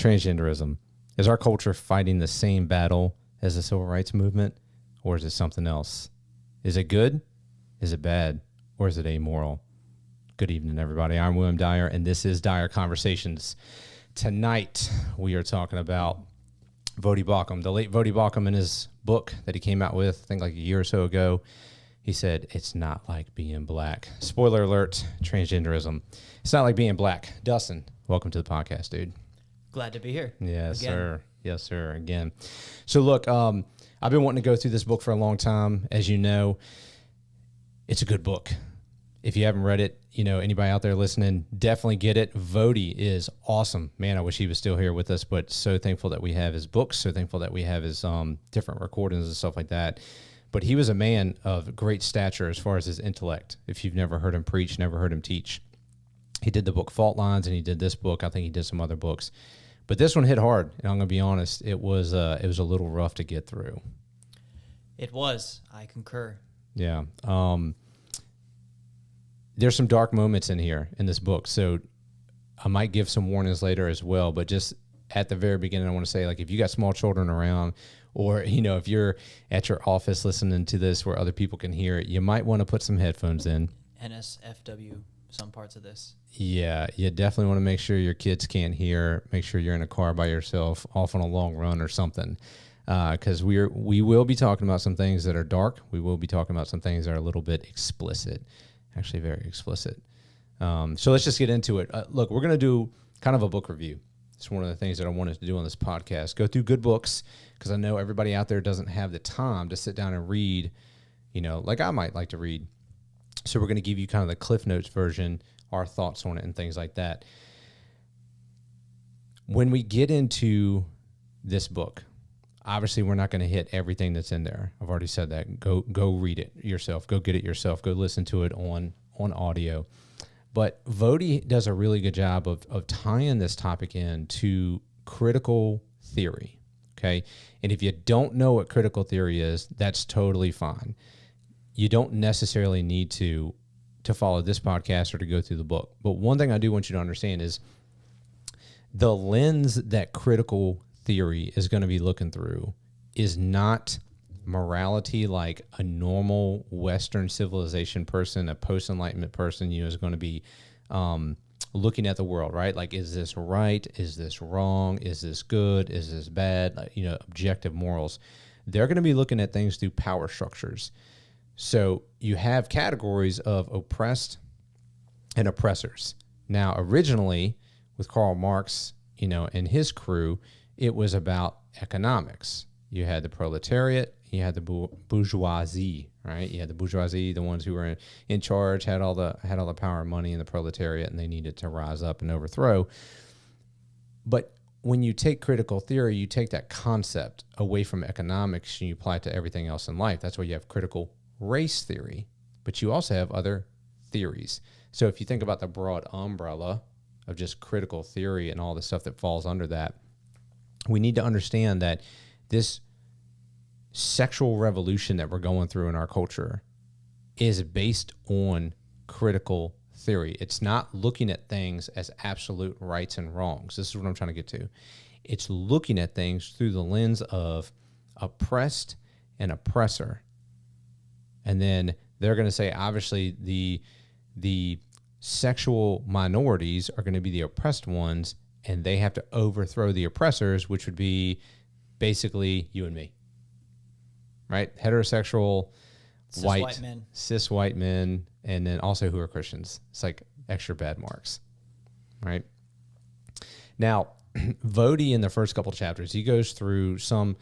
Transgenderism. Is our culture fighting the same battle as the civil rights movement, or is it something else? Is it good? Is it bad? Or is it amoral? Good evening, everybody. I'm William Dyer, and this is Dyer Conversations. Tonight, we are talking about Voddie Baucham, the late Voddie Baucham, in his book that he came out with, I think like a year or so ago. He said, it's not like being black. Spoiler alert, transgenderism. It's not like being black. Dustin, welcome to the podcast, dude. Glad to be here. Yes, again. sir. Yes, sir. Again. So look, I've been wanting to go through this book for a long time. As you know, it's a good book. If you haven't read it, you know, anybody out there listening, definitely get it. Voddie is awesome. Man, I wish he was still here with us, but so thankful that we have his books, so thankful that we have his different recordings and stuff like that. But he was a man of great stature as far as his intellect. If you've never heard him preach, never heard him teach. He did the book Fault Lines, and he did this book. I think he did some other books. But this one hit hard, and I'm going to be honest, it was a little rough to get through. It was. I concur. Yeah. There's some dark moments in here in this book, so I might give some warnings later as well, but just at the very beginning, I want to say, like, if you got small children around, or, you know, if you're at your office listening to this where other people can hear it, you might want to put some headphones in. NSFW, some parts of this. Yeah, you definitely want to make sure your kids can't hear. Make sure you're in a car by yourself, off on a long run or something, because we will be talking about some things that are dark. We will be talking about some things that are a little bit explicit, actually very explicit. So let's just get into it. Look, we're going to do kind of a book review. It's one of the things that I wanted to do on this podcast. Go through good books, because I know everybody out there doesn't have the time to sit down and read, you know, like I might like to read. So we're going to give you kind of the Cliff Notes version, our thoughts on it and things like that. When we get into this book, obviously we're not going to hit everything that's in there. I've already said that. Go read it yourself. Go get it yourself. Go listen to it on audio. But Voddie does a really good job of tying this topic in to critical theory, okay? And if you don't know what critical theory is, that's totally fine. You don't necessarily need to follow this podcast or to go through the book. But one thing I do want you to understand is the lens that critical theory is going to be looking through is not morality like a normal Western civilization person, a post-Enlightenment person, you know, is going to be looking at the world, right? Like, is this right? Is this wrong? Is this good? Is this bad? Like, you know, objective morals. They're going to be looking at things through power structures. So you have categories of oppressed and oppressors. Now, originally with Karl Marx, you know, and his crew, it was about economics. You had the proletariat, you had the bourgeoisie, right? You had the bourgeoisie, the ones who were in charge, had all the power and money in the proletariat, and they needed to rise up and overthrow. But when you take critical theory, you take that concept away from economics and you apply it to everything else in life. That's why you have critical race theory, but you also have other theories. So if you think about the broad umbrella of just critical theory and all the stuff that falls under that, we need to understand that this sexual revolution that we're going through in our culture is based on critical theory. It's not looking at things as absolute rights and wrongs. This is what I'm trying to get to. It's looking at things through the lens of oppressed and oppressor. And then they're going to say, obviously, the sexual minorities are going to be the oppressed ones, and they have to overthrow the oppressors, which would be basically you and me, right? Heterosexual, cis white men, and then also who are Christians. It's like extra bad marks, right? Now, Voddie, in the first couple chapters, he goes through some,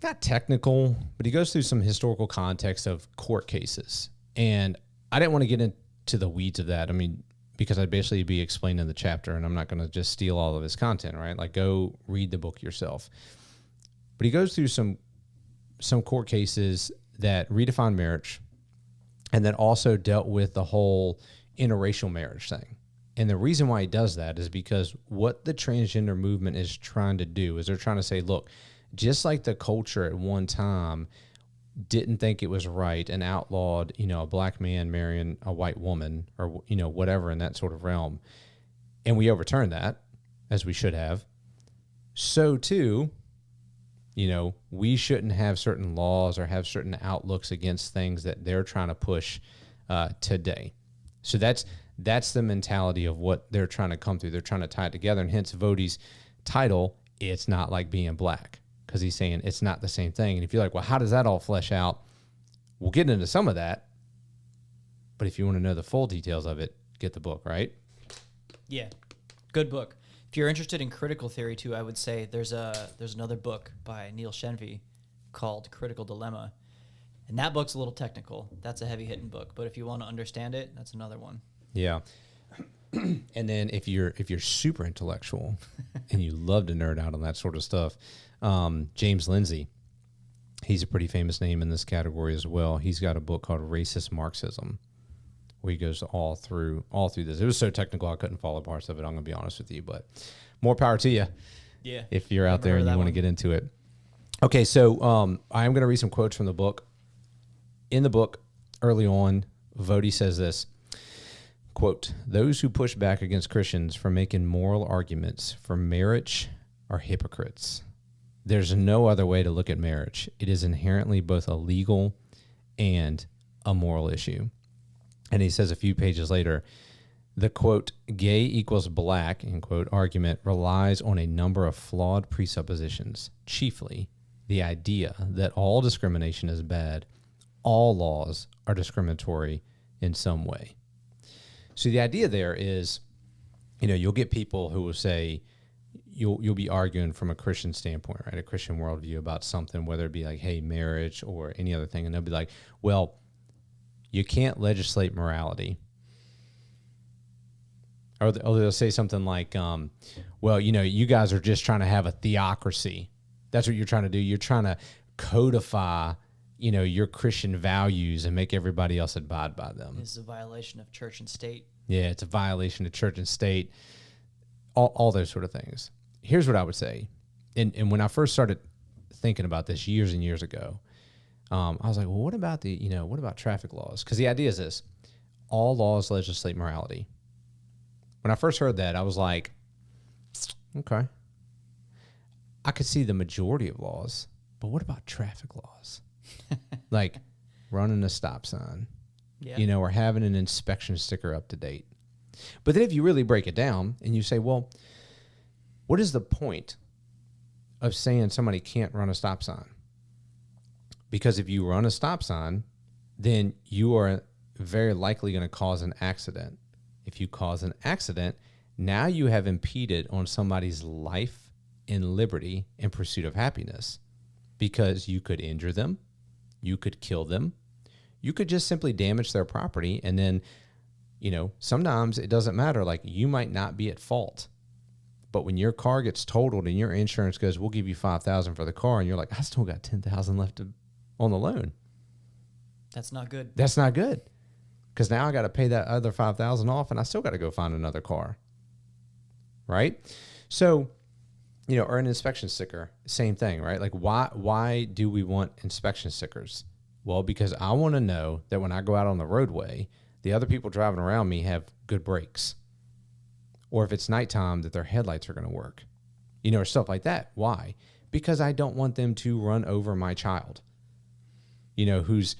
not technical, but he goes through some historical context of court cases. And I didn't want to get into the weeds of that. I mean, because I'd basically be explaining the chapter, and I'm not going to just steal all of his content, right? Like, go read the book yourself. But he goes through some court cases that redefined marriage, and then also dealt with the whole interracial marriage thing. And the reason why he does that is because what the transgender movement is trying to do is they're trying to say, look, just like the culture at one time didn't think it was right and outlawed, you know, a black man marrying a white woman or, you know, whatever in that sort of realm. And we overturned that, as we should have. so too, we shouldn't have certain laws or have certain outlooks against things that they're trying to push today. So that's the mentality of what they're trying to come through. They're trying to tie it together, and hence Voddie's title, It's Not Like Being Black, because he's saying it's not the same thing. And if you're like, well, how does that all flesh out? We'll get into some of that, but if you want to know the full details of it, get the book, right? Yeah, good book. If you're interested in critical theory too, I would say there's another book by Neil Shenvi called Critical Dilemma, and that book's a little technical. That's a heavy-hitting book, but if you want to understand it, that's another one. Yeah. And then if you're super intellectual and you love to nerd out on that sort of stuff, James Lindsay, he's a pretty famous name in this category as well. He's got a book called Racist Marxism, where he goes all through this. It was so technical I couldn't follow parts of it, I'm going to be honest with you, but more power to you. Yeah. If you're out there and you want to get into it. Okay, so I am going to read some quotes from the book. In the book, early on, Voddie says this, quote, "Those who push back against Christians for making moral arguments for marriage are hypocrites. There's no other way to look at marriage. It is inherently both a legal and a moral issue." And he says a few pages later, the quote, "gay equals black," end quote, argument relies on a number of flawed presuppositions, chiefly the idea that all discrimination is bad, all laws are discriminatory in some way. So the idea there is, you'll get people who will say, you'll be arguing from a Christian standpoint, right? A Christian worldview about something, whether it be like, hey, marriage or any other thing. And they'll be like, well, you can't legislate morality. Or they'll say something like, well, you guys are just trying to have a theocracy. That's what you're trying to do. You're trying to codify, your Christian values and make everybody else abide by them. It's a violation of church and state. Yeah, it's a violation of church and state, all those sort of things. Here's what I would say. And when I first started thinking about this years and years ago, I was like, well, what about traffic laws? Because the idea is this: all laws legislate morality. When I first heard that, I was like, okay, I could see the majority of laws, but what about traffic laws? Like running a stop sign, or having an inspection sticker up to date. But then if you really break it down and you say, well, what is the point of saying somebody can't run a stop sign? Because if you run a stop sign, then you are very likely going to cause an accident. If you cause an accident, now you have impeded on somebody's life and liberty in pursuit of happiness, because you could injure them, you could kill them, you could just simply damage their property. And then, sometimes it doesn't matter. Like, you might not be at fault, but when your car gets totaled and your insurance goes, we'll give you $5,000 for the car, and you're like, I still got $10,000 left on the loan. That's not good. That's not good, because now I got to pay that other $5,000 off, and I still got to go find another car. Right? So, or an inspection sticker, same thing, right? Like, why do we want inspection stickers? Well, because I want to know that when I go out on the roadway, the other people driving around me have good brakes. Or if it's nighttime, that their headlights are going to work, or stuff like that. Why? Because I don't want them to run over my child, who's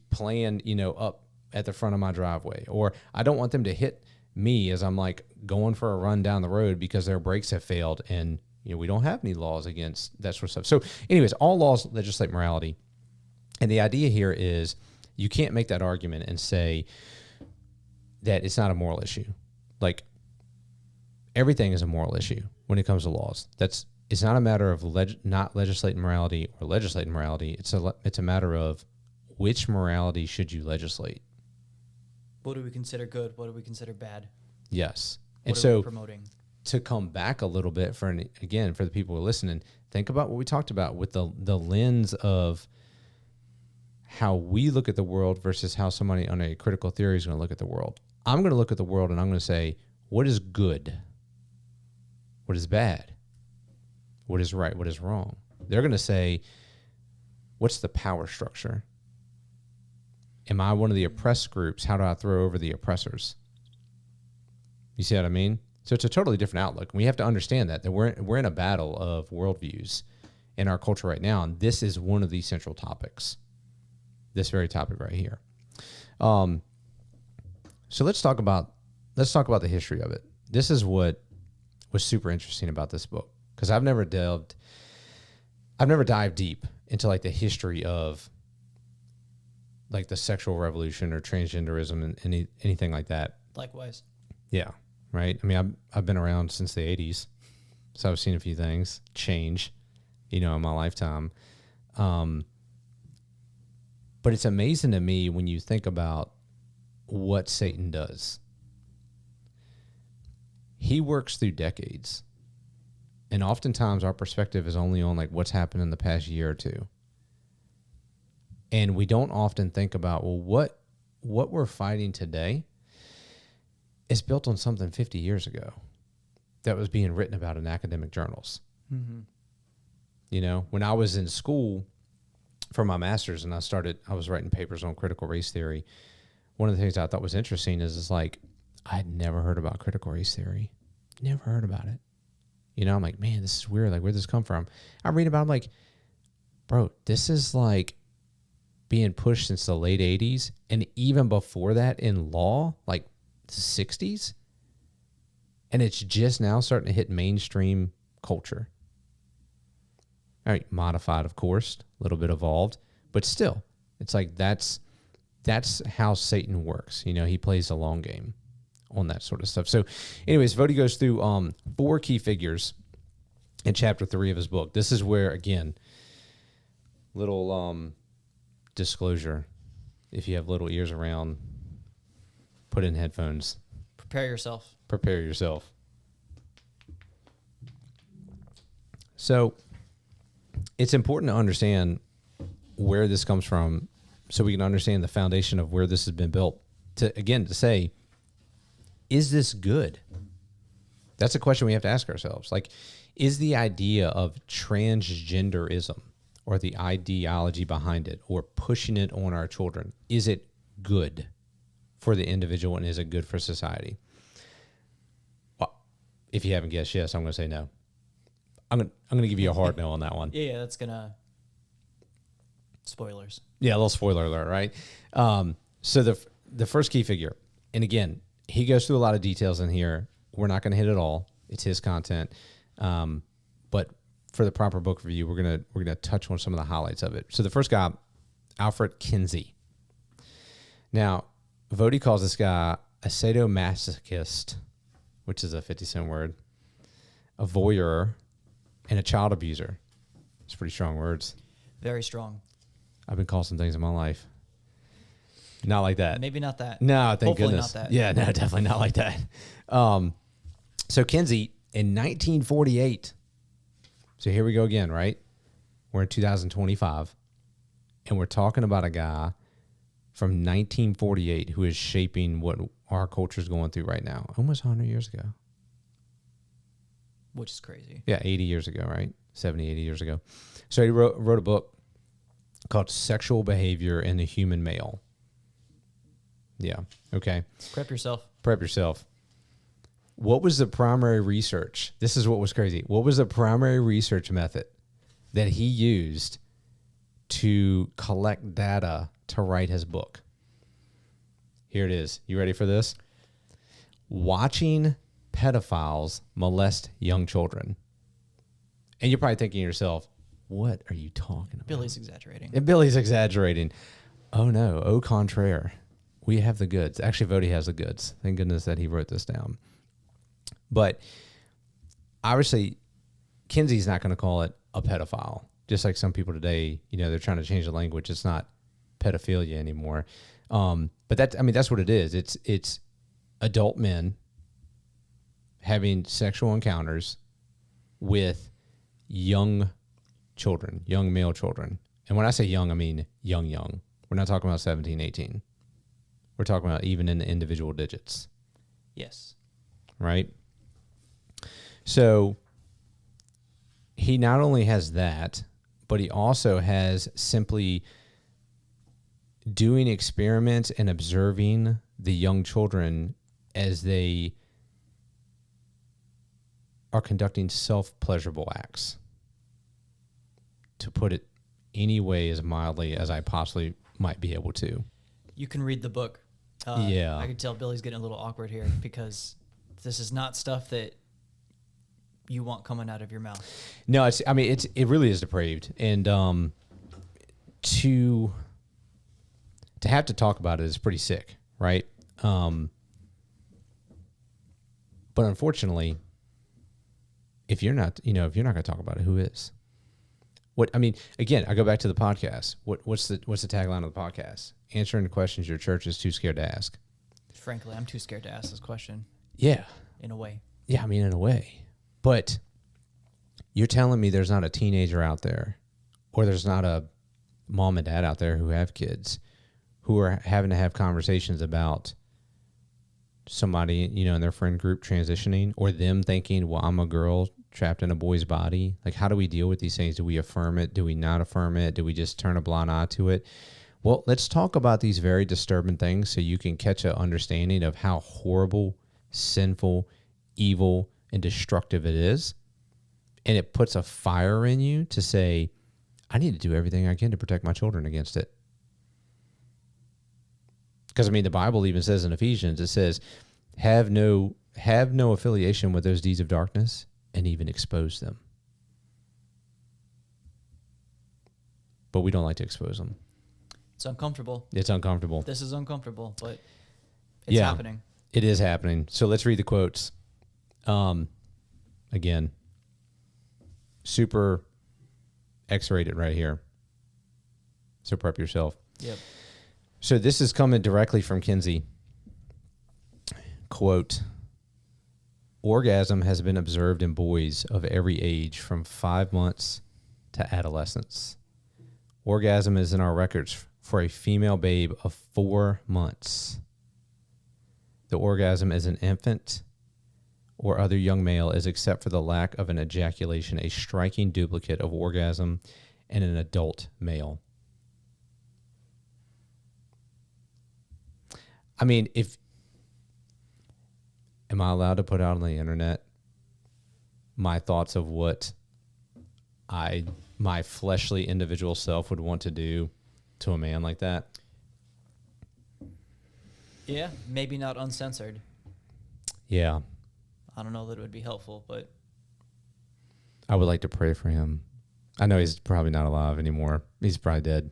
playing, up at the front of my driveway. Or I don't want them to hit me as I'm like going for a run down the road because their brakes have failed, and we don't have any laws against that sort of stuff. So anyways, all laws legislate morality. And the idea here is you can't make that argument and say that it's not a moral issue. Like, everything is a moral issue when it comes to laws. It's not a matter of not legislating morality or legislating morality. It's a matter of which morality should you legislate. What do we consider good? What do we consider bad? Yes. What are we promoting? To come back a little bit for the people who are listening, think about what we talked about with the lens of how we look at the world versus how somebody on a critical theory is going to look at the world. I'm going to look at the world and I'm going to say, what is good? What is bad? What is right? What is wrong? They're going to say, what's the power structure? Am I one of the oppressed groups? How do I throw over the oppressors? You see what I mean? So it's a totally different outlook. We have to understand that we're in a battle of worldviews in our culture right now, and this is one of the central topics. This very topic right here. So let's talk about the history of it. This is what was super interesting about this book, because I've never dived deep into like the history of like the sexual revolution or transgenderism and anything like that. Likewise. Yeah. Right. I mean, I've been around since the 80s, so I've seen a few things change, in my lifetime. But it's amazing to me when you think about what Satan does. He works through decades, and oftentimes our perspective is only on like what's happened in the past year or two. And we don't often think about, well, what we're fighting today is built on something 50 years ago that was being written about in academic journals. Mm-hmm. When I was in school for my master's and I was writing papers on critical race theory, one of the things I thought was interesting is like, I had never heard about critical race theory. Never heard about it. I'm like, man, this is weird. Like, where'd this come from? I read about it, I'm like, bro, this is like being pushed since the late 80s. And even before that in law, like the 60s. And it's just now starting to hit mainstream culture. All right, modified, of course, a little bit evolved, but still, it's like that's how Satan works. He plays a long game on that sort of stuff. So anyways, Voddie goes through 4 key figures in chapter 3 of his book. This is where, again, little disclosure, if you have little ears around, put in headphones. Prepare yourself. So it's important to understand where this comes from so we can understand the foundation of where this has been built. To say, is this good? That's a question we have to ask ourselves. Like, is the idea of transgenderism or the ideology behind it or pushing it on our children, is it good for the individual and is it good for society? Well, if you haven't guessed yes, I'm going to say no. I'm going to give you a hard no on that one. Yeah, that's going to... Spoilers. Yeah, a little spoiler alert, right? So the first key figure, and again, he goes through a lot of details in here. We're not going to hit it all. It's his content. But for the proper book review, we're gonna touch on some of the highlights of it. So the first guy, Alfred Kinsey. Now, Voddie calls this guy a sadomasochist, which is a 50-cent word, a voyeur, and a child abuser. It's pretty strong words. Very strong. I've been called some things in my life. Not like that. Maybe not that. No, thank Hopefully goodness. Not that. Yeah, no, definitely not like that. So Kinsey, in 1948, so here we go again, right? We're in 2025, and we're talking about a guy from 1948 who is shaping what our culture is going through right now, almost 100 years ago. Which is crazy. Yeah, 80 years ago, right? 70, 80 years ago. So he wrote a book called Sexual Behavior in the Human Male. Yeah, okay. Prep yourself. What was the primary research? This is what was crazy. What was the primary research method that he used to collect data to write his book? Here it is. You ready for this? Watching pedophiles molest young children. And you're probably thinking to yourself, what are you talking about? Billy's exaggerating. And Billy's exaggerating. Oh no, au contraire. We have the goods. Actually, Voddie has the goods. Thank goodness that he wrote this down. But obviously, Kinsey's not going to call it a pedophile. Just like some people today, they're trying to change the language. It's not pedophilia anymore. But that's what it is. It's adult men having sexual encounters with young children, young male children. And when I say young, I mean young. We're not talking about 17, 18. We're talking about even in the individual digits. Yes. Right? So he not only has that, but he also has simply doing experiments and observing the young children as they are conducting self-pleasurable acts. To put it any way as mildly as I possibly might be able to. You can read the book. Yeah. I could tell Billy's getting a little awkward here because this is not stuff that you want coming out of your mouth. No, it really is depraved. And to have to talk about it is pretty sick, right? But unfortunately, if you're not going to talk about it, who is? Again, I go back to the podcast. What's the tagline of the podcast? Answering the questions your church is too scared to ask. Frankly, I'm too scared to ask this question. Yeah. In a way. Yeah, in a way. But you're telling me there's not a teenager out there, or there's not a mom and dad out there who have kids, who are having to have conversations about somebody, in their friend group transitioning, or them thinking, well, I'm a girl trapped in a boy's body. Like, how do we deal with these things? Do we affirm it? Do we not affirm it? Do we just turn a blind eye to it? Well, let's talk about these very disturbing things so you can catch an understanding of how horrible, sinful, evil, and destructive it is. And it puts a fire in you to say, I need to do everything I can to protect my children against it. Because, the Bible even says in Ephesians, it says, have no affiliation with those deeds of darkness, and even expose them. But we don't like to expose them. It's uncomfortable. It's uncomfortable. This is uncomfortable, but it's happening. It is happening. So let's read the quotes. Again, super X-rated right here. So prep yourself. Yep. So this is coming directly from Kinsey. Quote, orgasm has been observed in boys of every age from 5 months to adolescence. Orgasm is in our records for a female babe of 4 months. The orgasm as an infant or other young male is, except for the lack of an ejaculation, a striking duplicate of orgasm in an adult male. Am I allowed to put out on the internet my thoughts of what my fleshly individual self would want to do to a man like that? Yeah, maybe not uncensored. Yeah. I don't know that it would be helpful, but I would like to pray for him. I know he's probably not alive anymore. He's probably dead.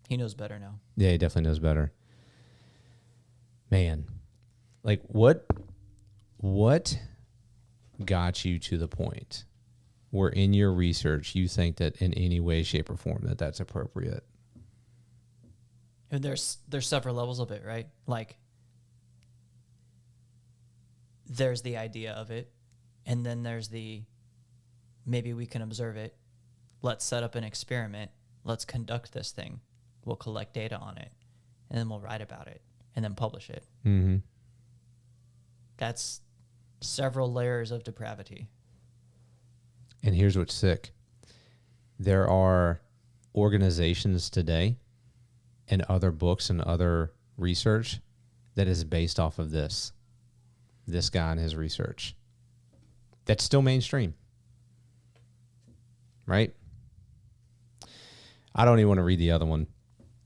He knows better now. Yeah, he definitely knows better. Man, like what got you to the point where in your research you think that in any way, shape, or form that that's appropriate? And there's several levels of it, right? Like, there's the idea of it, and then there's the maybe we can observe it. Let's set up an experiment. Let's conduct this thing. We'll collect data on it, and then we'll write about it, and then publish it. Mm-hmm. That's several layers of depravity. And here's what's sick. There are organizations today and other books and other research that is based off of this guy and his research. That's still mainstream. Right? I don't even want to read the other one.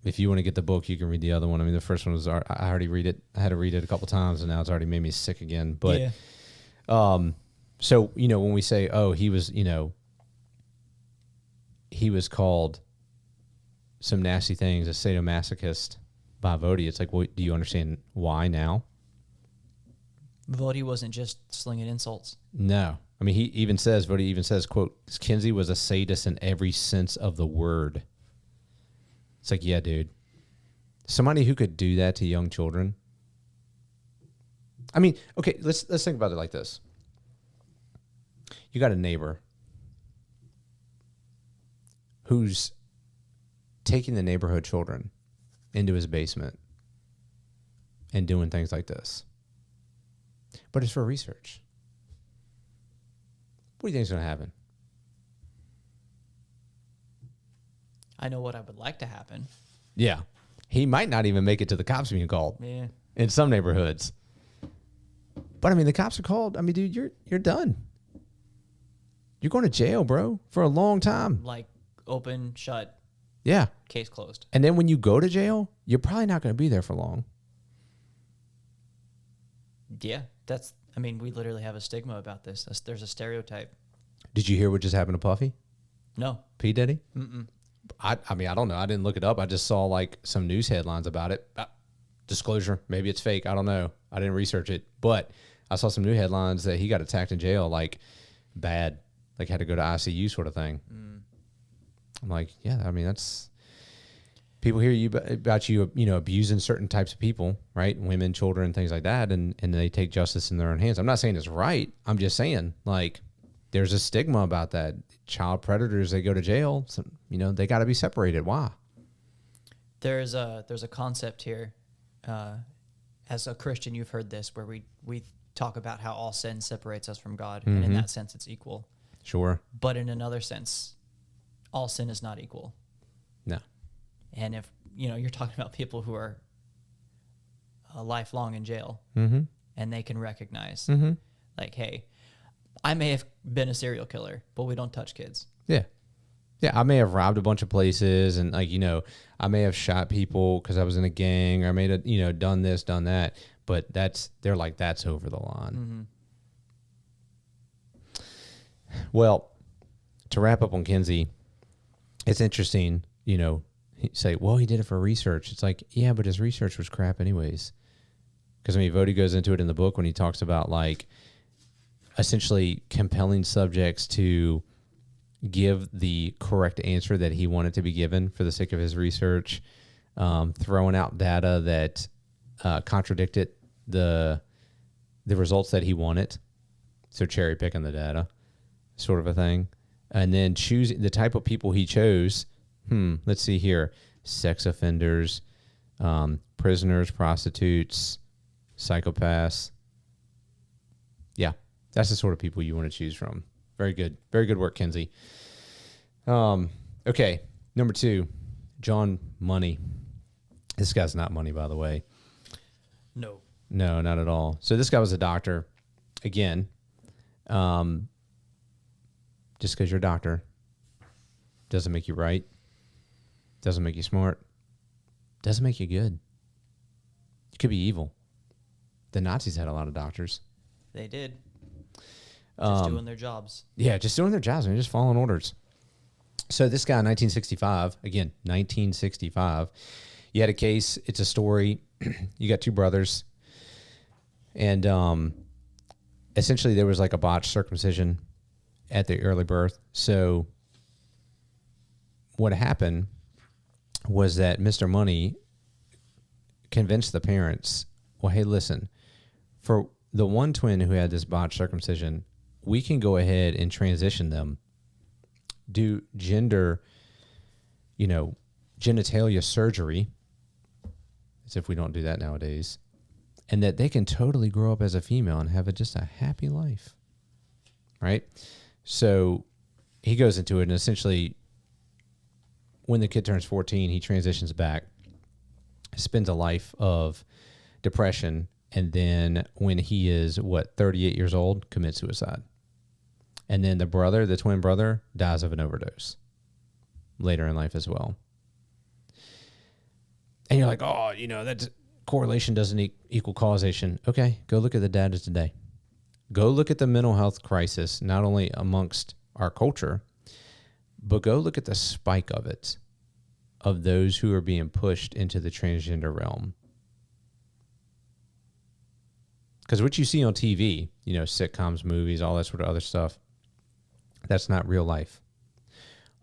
If you want to get the book, you can read the other one. The first one was, I already read it. I had to read it a couple times, and now it's already made me sick again. But, yeah. So, when we say, oh, he was called some nasty things, a sadomasochist by Voddie, it's like, well, do you understand why now? Voddie wasn't just slinging insults. No. Voddie even says, quote, Kinsey was a sadist in every sense of the word. It's like, yeah, dude. Somebody who could do that to young children. Okay, let's think about it like this. You got a neighbor who's taking the neighborhood children into his basement and doing things like this. But it's for research. What do you think is going to happen? I know what I would like to happen. Yeah. He might not even make it to the cops being called. Yeah. In some neighborhoods. But the cops are called. Dude, you're done. You're going to jail, bro, for a long time. Like open, shut, Yeah. case closed. And then when you go to jail, you're probably not going to be there for long. Yeah, we literally have a stigma about this. There's a stereotype. Did you hear what just happened to Puffy? No. P. Diddy? Mm-mm. I don't know. I didn't look it up. I just saw like some news headlines about it. Disclosure, maybe it's fake. I don't know. I didn't research it. But I saw some new headlines that he got attacked in jail, like bad, like had to go to ICU sort of thing. I'm like, yeah, that's... People hear about you, abusing certain types of people, right? Women, children, things like that, and they take justice in their own hands. I'm not saying it's right. I'm just saying, like, there's a stigma about that. Child predators, they go to jail. So, they got to be separated. Why? There's a concept here. As a Christian, you've heard this, where we talk about how all sin separates us from God, and in that sense, it's equal. Sure. But in another sense, all sin is not equal. No. And if, you're talking about people who are lifelong in jail, Mm-hmm. and they can recognize, Mm-hmm. like, hey, I may have been a serial killer, but we don't touch kids. Yeah. Yeah, I may have robbed a bunch of places, and I may have shot people because I was in a gang, or I may have, done this, done that. But they're like, that's over the line. Mm-hmm. Well, to wrap up on Kinsey, it's interesting, say, well, he did it for research. It's like, yeah, but his research was crap anyways. Because Voddie goes into it in the book when he talks about like essentially compelling subjects to give the correct answer that he wanted to be given for the sake of his research, throwing out data that contradicted the results that he wanted. So cherry picking the data, sort of a thing. And then choosing the type of people he chose. Let's see here. Sex offenders, prisoners, prostitutes, psychopaths. Yeah, that's the sort of people you want to choose from. Very good. Very good work, Kinsey. Okay, number 2, John Money. This guy's not money, by the way. No, not at all. So this guy was a doctor. Again, just because you're a doctor doesn't make you right. Doesn't make you smart. Doesn't make you good. You could be evil. The Nazis had a lot of doctors. they did. Just doing their jobs. Yeah, just doing their jobs and just following orders. So this guy in 1965, again, 1965, you had a case. It's a story. You got 2 brothers. And essentially there was like a botched circumcision at the early birth. So what happened was that Mr. Money convinced the parents, well, hey, listen, for the one twin who had this botched circumcision, we can go ahead and transition them, do genitalia surgery, as if we don't do that nowadays, and that they can totally grow up as a female and have just a happy life, right? So he goes into it, and essentially when the kid turns 14, he transitions back, spends a life of depression, and then when he is, 38 years old, commits suicide. And then the twin brother, dies of an overdose later in life as well. And you're like, oh, that correlation doesn't equal causation. Okay, go look at the data today. Go look at the mental health crisis, not only amongst our culture, but go look at the spike of it, of those who are being pushed into the transgender realm. Because what you see on TV, sitcoms, movies, all that sort of other stuff, that's not real life.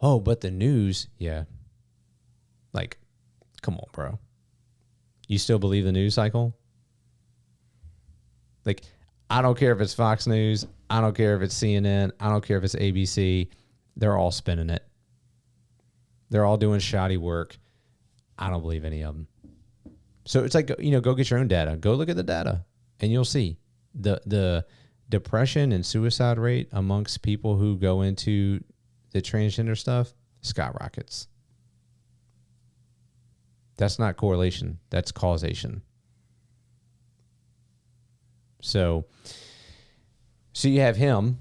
Oh, but the news, yeah. Like, come on, bro. You still believe the news cycle? Like, I don't care if it's Fox News. I don't care if it's CNN. I don't care if it's ABC. They're all spinning it. They're all doing shoddy work. I don't believe any of them. So it's like, go get your own data. Go look at the data, and you'll see the depression and suicide rate amongst people who go into the transgender stuff skyrockets. That's not correlation. That's causation. So you have him,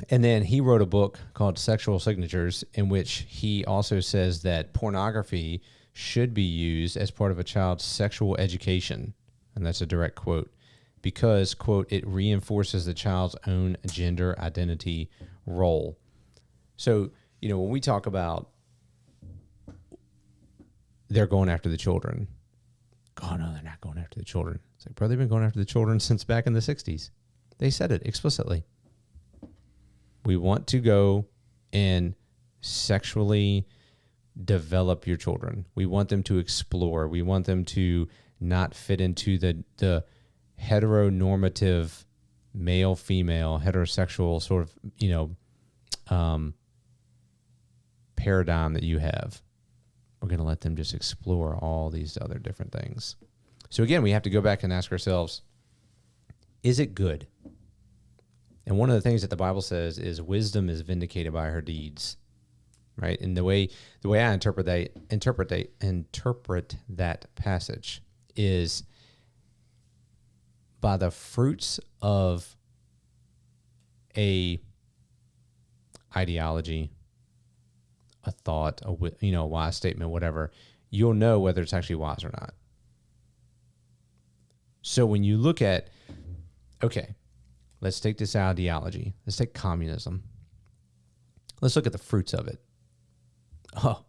And then he wrote a book called Sexual Signatures, in which he also says that pornography should be used as part of a child's sexual education. And that's a direct quote. Because, quote, it reinforces the child's own gender identity role. So, when we talk about they're going after the children. Oh, no, they're not going after the children. It's like, bro, they've been going after the children since back in the 60s. They said it explicitly. We want to go and sexually develop your children. We want them to explore. We want them to not fit into the heteronormative male-female heterosexual sort of, paradigm that you have. We're going to let them just explore all these other different things. So again, we have to go back and ask ourselves, is it good? And one of the things that the Bible says is wisdom is vindicated by her deeds, right? And the way I interpret that passage is by the fruits of a ideology, a thought, a wise statement, whatever, you'll know whether it's actually wise or not. So when you look at, okay, let's take this ideology. Let's take communism. Let's look at the fruits of it. Oh,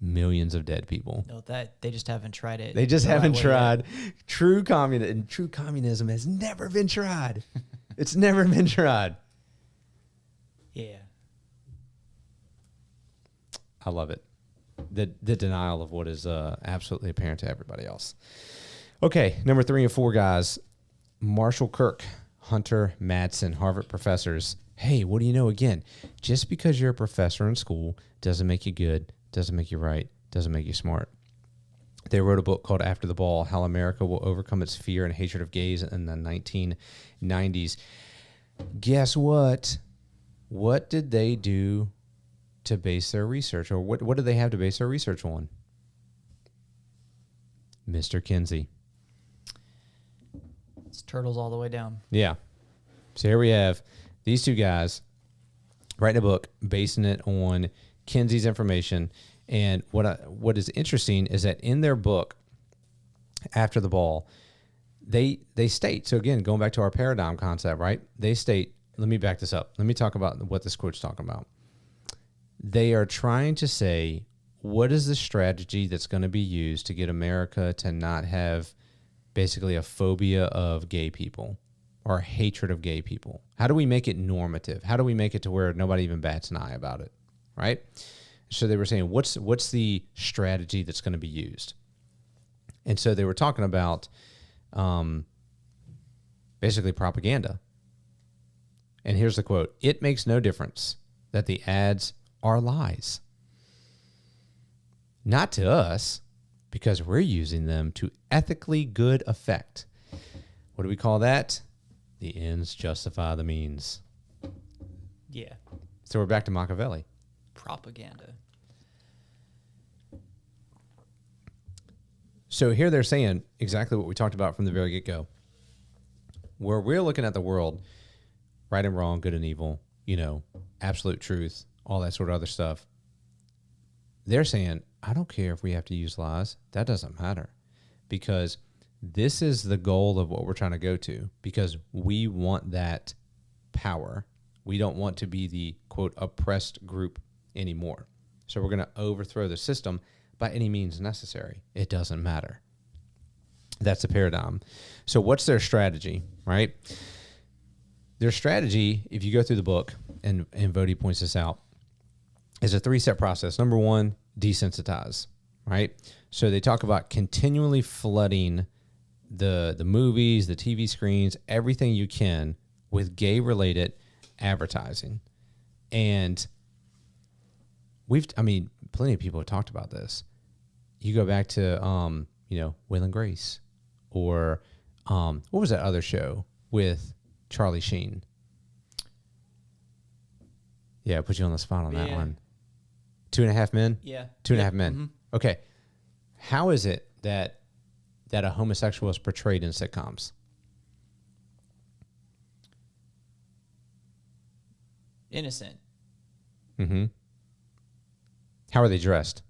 millions of dead people. No, that they just haven't tried it. They just haven't tried. True communism has never been tried. It's never been tried. Yeah. I love it. The denial of what is absolutely apparent to everybody else. Okay, number 3 and 4 guys. Marshall Kirk, Hunter Madsen, Harvard professors. Hey, what do you know? Again, just because you're a professor in school doesn't make you good, doesn't make you right, doesn't make you smart. They wrote a book called After the Ball, How America Will Overcome Its Fear and Hatred of Gays in the 1990s. Guess what? What did they do to base their research, or what do they have to base their research on? Mr. Kinsey. It's turtles all the way down. Yeah. So here we have these two guys writing a book, basing it on Kinsey's information. And what is interesting is that in their book, After the Ball, they state, so again, going back to our paradigm concept, right? They state, let me back this up. Let me talk about what this quote's talking about. They are trying to say, what is the strategy that's going to be used to get America to not have basically a phobia of gay people or a hatred of gay people? How do we make it normative? How do we make it to where nobody even bats an eye about it, right? So they were saying, what's the strategy that's going to be used? And so they were talking about basically propaganda. And here's the quote. It makes no difference that the ads are lies. Not to us, because we're using them to ethically good effect. What do we call that? The ends justify the means. Yeah. So we're back to Machiavelli. Propaganda. So here they're saying exactly what we talked about from the very get-go. Where we're looking at the world, right and wrong, good and evil, absolute truth, all that sort of other stuff. They're saying, I don't care if we have to use lies. That doesn't matter, because this is the goal of what we're trying to go to, because we want that power. We don't want to be the, quote, oppressed group anymore. So we're going to overthrow the system by any means necessary. It doesn't matter. That's the paradigm. So what's their strategy, right? Their strategy, if you go through the book, and Voddie points this out, is a 3-step process. Number 1, desensitize, right? So they talk about continually flooding the movies, the TV screens, everything you can with gay-related advertising. And plenty of people have talked about this. You go back to, Will and Grace, or what was that other show with Charlie Sheen? Yeah, I put you on the spot on that one. 2.5 Men? Yeah. 2.5 Men. Mm-hmm. Okay. How is it that a homosexual is portrayed in sitcoms? innocent. Mm-hmm. How are they dressed?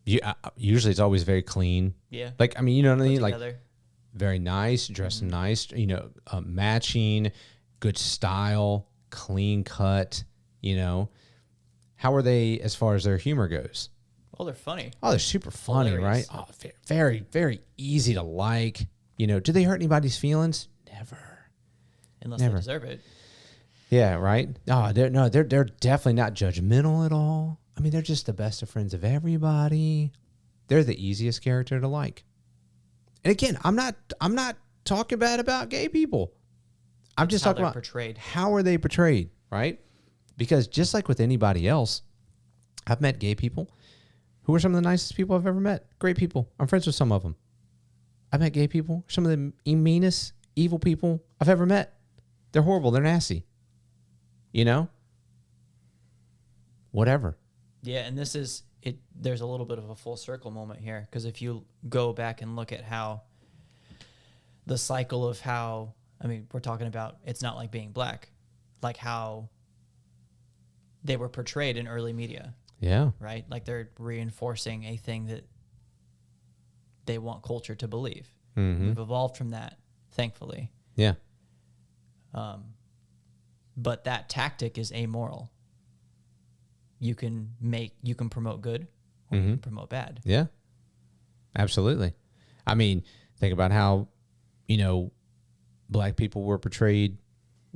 Usually it's always very clean. Yeah. Like, I mean, you know what I Put mean? Like, together. very nice, dressed nice, you know, matching, good style, clean cut, you know. How are they as far as their humor goes? Oh, they're funny. Oh, they're super funny, Hilarious. right? Oh, very, very easy to like. You know, do they hurt anybody's feelings? Never. Unless Never. they deserve it. Yeah, right? Oh, they're definitely not judgmental at all. I mean, they're just the best of friends of everybody. They're the easiest character to like. And again, I'm not talking bad about gay people. I'm just talking about portrayed. how are they portrayed, right? Because just like with anybody else, I've met gay people who are some of the nicest people I've ever met. Great people. I'm friends with some of them. I've met gay people, some of the meanest, evil people I've ever met. They're horrible. They're nasty. You know? Whatever. Yeah, and this is it. There's a little bit of a full circle moment here, because if you go back and look at how the cycle of how, I mean, we're talking about it's not like being black, like how they were portrayed in early media, Yeah. right? Like they're reinforcing a thing that they want culture to believe. Mm-hmm. We've evolved from that, thankfully. Yeah. But that tactic is amoral. You can promote good or you can promote bad. Yeah. Absolutely. I mean, think about how, you know, black people were portrayed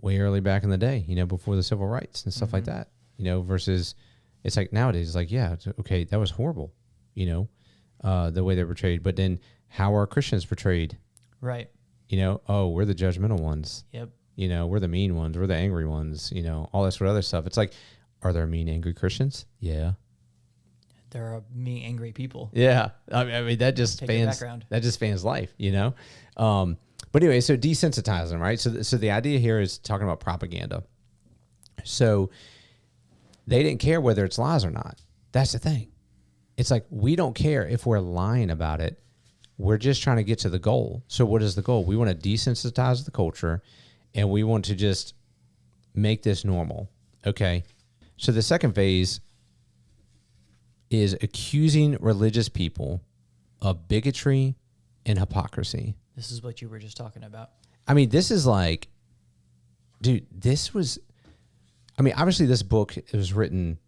way early back in the day, you know, before the civil rights and stuff like that, you know, versus it's like nowadays, it's like, yeah, it's okay, that was horrible, you know, the way they're portrayed. But then how are Christians portrayed? Right. You know, oh, we're the judgmental ones. Yep. You know, we're the mean ones. We're the angry ones. You know, all that sort of other stuff. It's like, are there mean, angry Christians? Yeah. There are mean, angry people. Yeah. I mean that just Take your fans background. that just fans life, you know? But anyway, so desensitizing, right? So the idea here is talking about propaganda. So they didn't care whether it's lies or not. That's the thing. It's like, we don't care if we're lying about it. We're just trying to get to the goal. So what is the goal? We want to desensitize the culture, and we want to just make this normal. Okay. So the second phase is accusing religious people of bigotry and hypocrisy. This is what you were just talking about. I mean, this is like, dude, this was, I mean, obviously this book, it was written,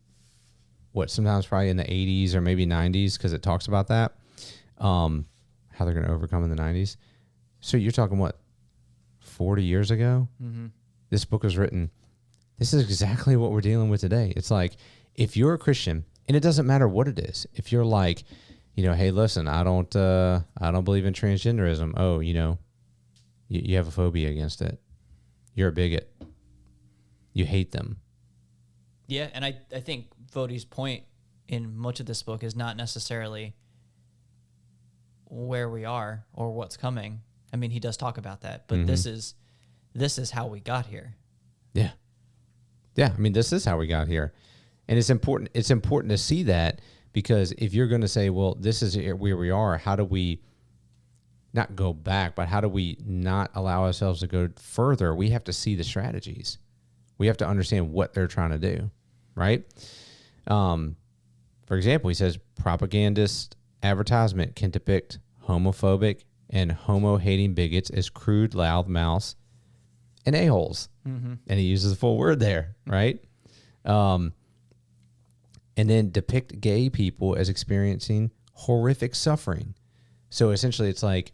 sometimes probably in the 80s or maybe 90s, because it talks about that, how they're going to overcome in the 90s. So you're talking, 40 years ago? Mm-hmm. This book was written. This is exactly what we're dealing with today. It's like, if you're a Christian, and it doesn't matter what it is, if you're like, you know, hey, listen, I don't believe in transgenderism. Oh, you know, you have a phobia against it. You're a bigot. You hate them. Yeah, and I think Voddie's point in much of this book is not necessarily where we are or what's coming. I mean, he does talk about that, but this is how we got here. Yeah. Yeah, I mean, this is how we got here. And it's important to see that, because if you're going to say, well, this is where we are, how do we not go back, but how do we not allow ourselves to go further? We have to see the strategies. We have to understand what they're trying to do, right? For example, he says propagandist advertisement can depict homophobic and homo-hating bigots as crude loudmouths and a-holes. Mm-hmm. And he uses the full word there, right? And then depict gay people as experiencing horrific suffering. So essentially it's like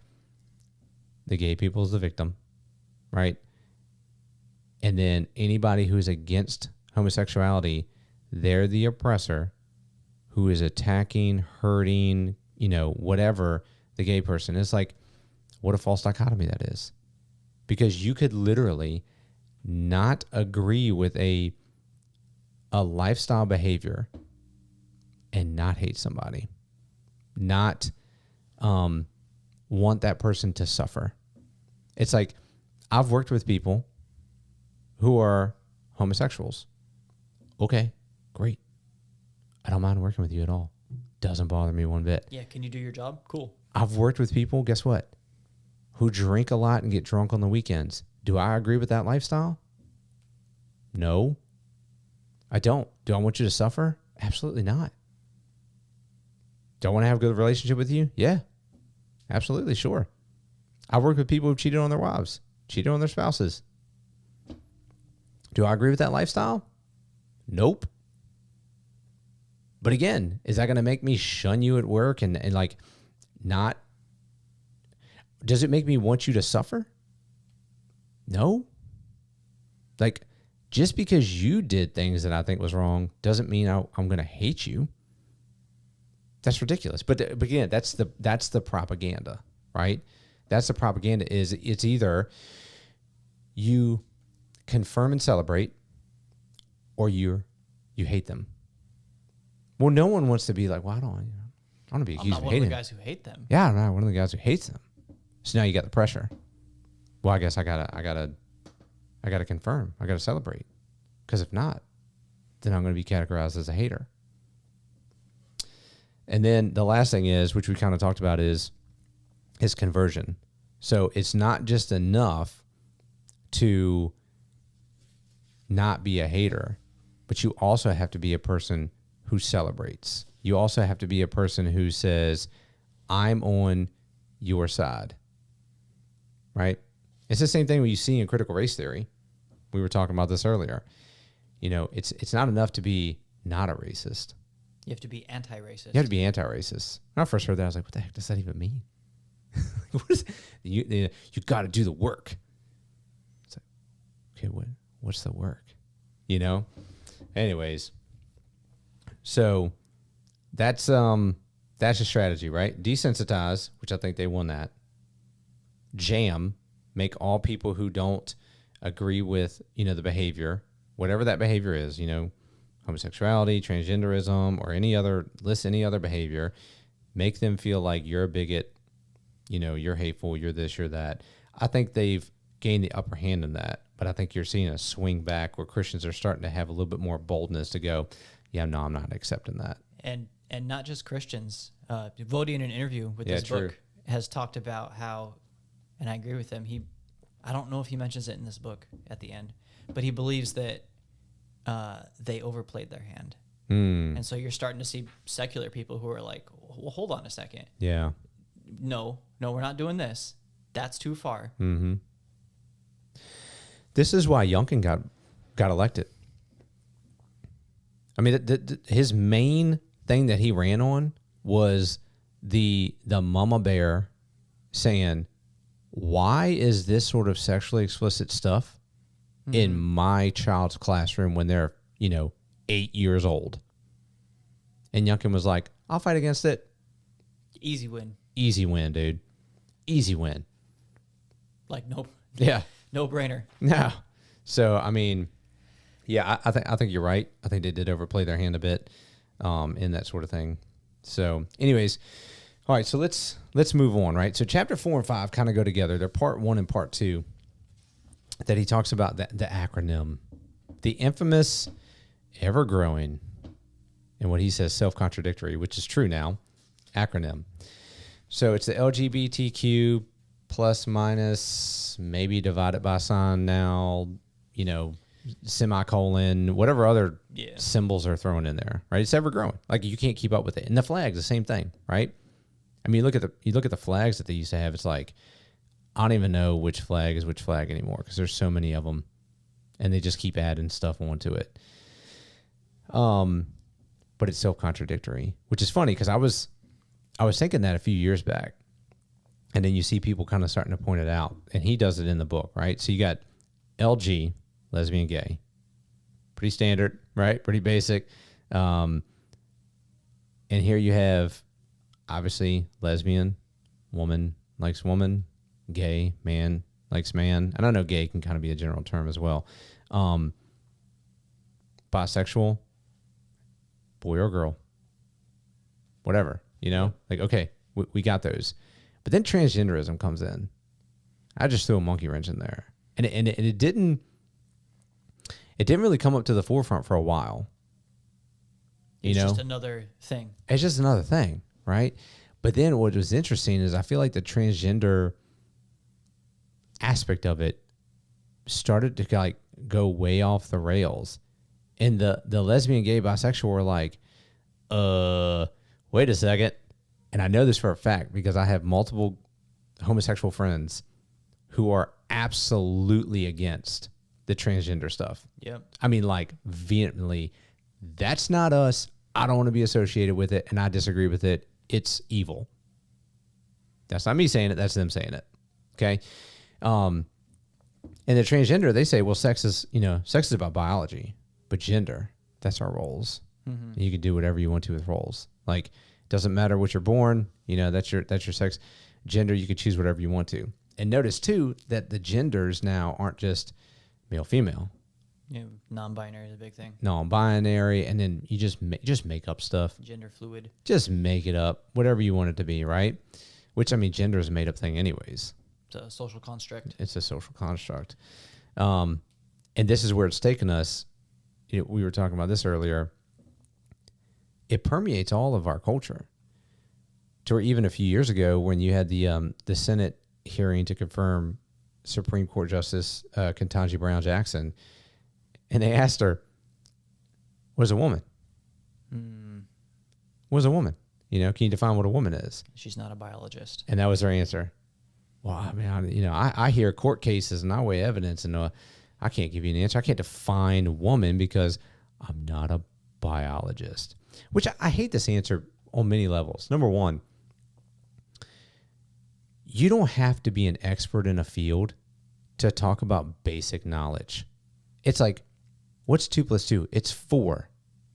the gay people is the victim, right? And then anybody who's against homosexuality, they're the oppressor who is attacking, hurting, you know, whatever the gay person is. Like, what a false dichotomy that is. Because you could literally not agree with a lifestyle behavior and not hate somebody, not want that person to suffer. It's like, I've worked with people who are homosexuals. Okay, great. I don't mind working with you at all. Doesn't bother me one bit. Yeah, can you do your job? Cool. I've worked with people, guess what? who drink a lot and get drunk on the weekends. Do I agree with that lifestyle? No, I don't. Do I want you to suffer? Absolutely not. Do I want to have a good relationship with you? Yeah, absolutely, sure. I work with people who've cheated on their wives, cheated on their spouses. Do I agree with that lifestyle? Nope. But again, is that going to make me shun you at work and like not? Does it make me want you to suffer? No. Like, just because you did things that I think was wrong doesn't mean I'm going to hate you. That's ridiculous. But again, that's the propaganda, right? That's the propaganda. Is it's either you confirm and celebrate, or you hate them. Well, no one wants to be like, well, I don't want to be accused of hating. I'm not one of the guys who hate them. Yeah, I'm not one of the guys who hates them. So now you got the pressure. Well, I guess I gotta confirm. I gotta celebrate. Because if not, then I'm going to be categorized as a hater. And then the last thing is, which we kind of talked about, is conversion. So it's not just enough to not be a hater, but you also have to be a person who celebrates. You also have to be a person who says, I'm on your side, right? It's the same thing when you see in critical race theory. We were talking about this earlier. You know, it's not enough to be not a racist. You have to be anti-racist. You have to be anti-racist. When I first heard that, I was like, what the heck does that even mean? What is you got to do the work. It's like, okay, what's the work? You know? Anyways, so that's a strategy, right? Desensitize, which I think they won that. Jam, make all people who don't agree with, the behavior, whatever that behavior is, homosexuality, transgenderism, or any other behavior, make them feel like you're a bigot, you're hateful, you're this, you're that. I think they've gained the upper hand in that, but I think you're seeing a swing back where Christians are starting to have a little bit more boldness to go, yeah, no, I'm not accepting that. And not just Christians. Voddie, in an interview with this book, has talked about how, and I agree with him, I don't know if he mentions it in this book at the end, but he believes that they overplayed their hand. And so you're starting to see secular people who are like, well, hold on a second. Yeah. No, we're not doing this. That's too far. Mm-hmm. This is why Youngkin got elected. I mean, his main thing that he ran on was the mama bear saying, why is this sort of sexually explicit stuff in my child's classroom when they're, 8 years old? And Youngkin was like, I'll fight against it. Easy win. Easy win, dude. Easy win. Like, nope. Yeah. No brainer. No. So, I mean, yeah, I think you're right. I think they did overplay their hand a bit in that sort of thing. So, anyways, all right, so let's move on, right? So chapter 4 and 5 kind of go together. They're part 1 and part 2 that he talks about the acronym, the infamous, ever-growing, and what he says self-contradictory, which is true now, acronym. So it's the LGBTQ plus minus, maybe divided by sign now, semicolon, whatever other symbols are thrown in there, right? It's ever-growing. Like, you can't keep up with it. And the flag's the same thing, right? I mean, you look at the flags that they used to have. It's like, I don't even know which flag is which flag anymore because there's so many of them, and they just keep adding stuff onto it. But it's self-contradictory, which is funny because I was thinking that a few years back, and then you see people kind of starting to point it out, and he does it in the book, right? So you got LG, lesbian, gay, pretty standard, right? Pretty basic. And here you have, obviously, lesbian, woman likes woman, gay, man likes man. And I know gay can kind of be a general term as well. Bisexual, boy or girl, whatever, like, okay, we got those. But then transgenderism comes in. I just threw a monkey wrench in there. And it didn't really come up to the forefront for a while. It's just another thing. It's just another thing, right? But then what was interesting is I feel like the transgender aspect of it started to like go way off the rails. And the lesbian, gay, bisexual were like, wait a second. And I know this for a fact because I have multiple homosexual friends who are absolutely against the transgender stuff. Yep. I mean, like vehemently, that's not us. I don't want to be associated with it, and I disagree with it. It's evil. That's not me saying it. That's them saying it. Okay. And the transgender, they say, well, sex is about biology, but gender, that's our roles. Mm-hmm. You can do whatever you want to with roles. Like, it doesn't matter what you're born. That's your sex. Gender, you can choose whatever you want to. And notice too that the genders now aren't just male, female. Yeah, non-binary is a big thing. Non-binary, and then you just make up stuff. Gender fluid. Just make it up, whatever you want it to be, right? Which, I mean, gender is a made-up thing anyways. It's a social construct. It's a social construct. And this is where it's taken us. We were talking about this earlier. It permeates all of our culture. To where even a few years ago, when you had the Senate hearing to confirm Supreme Court Justice Ketanji Brown Jackson, and they asked her, "What is a woman? What is a woman? Can you define what a woman is?" She's not a biologist. And that was her answer. Well, I mean, I hear court cases and I weigh evidence, and I can't give you an answer. I can't define woman because I'm not a biologist. Which I hate this answer on many levels. Number one, you don't have to be an expert in a field to talk about basic knowledge. It's like, what's 2 + 2? It's 4.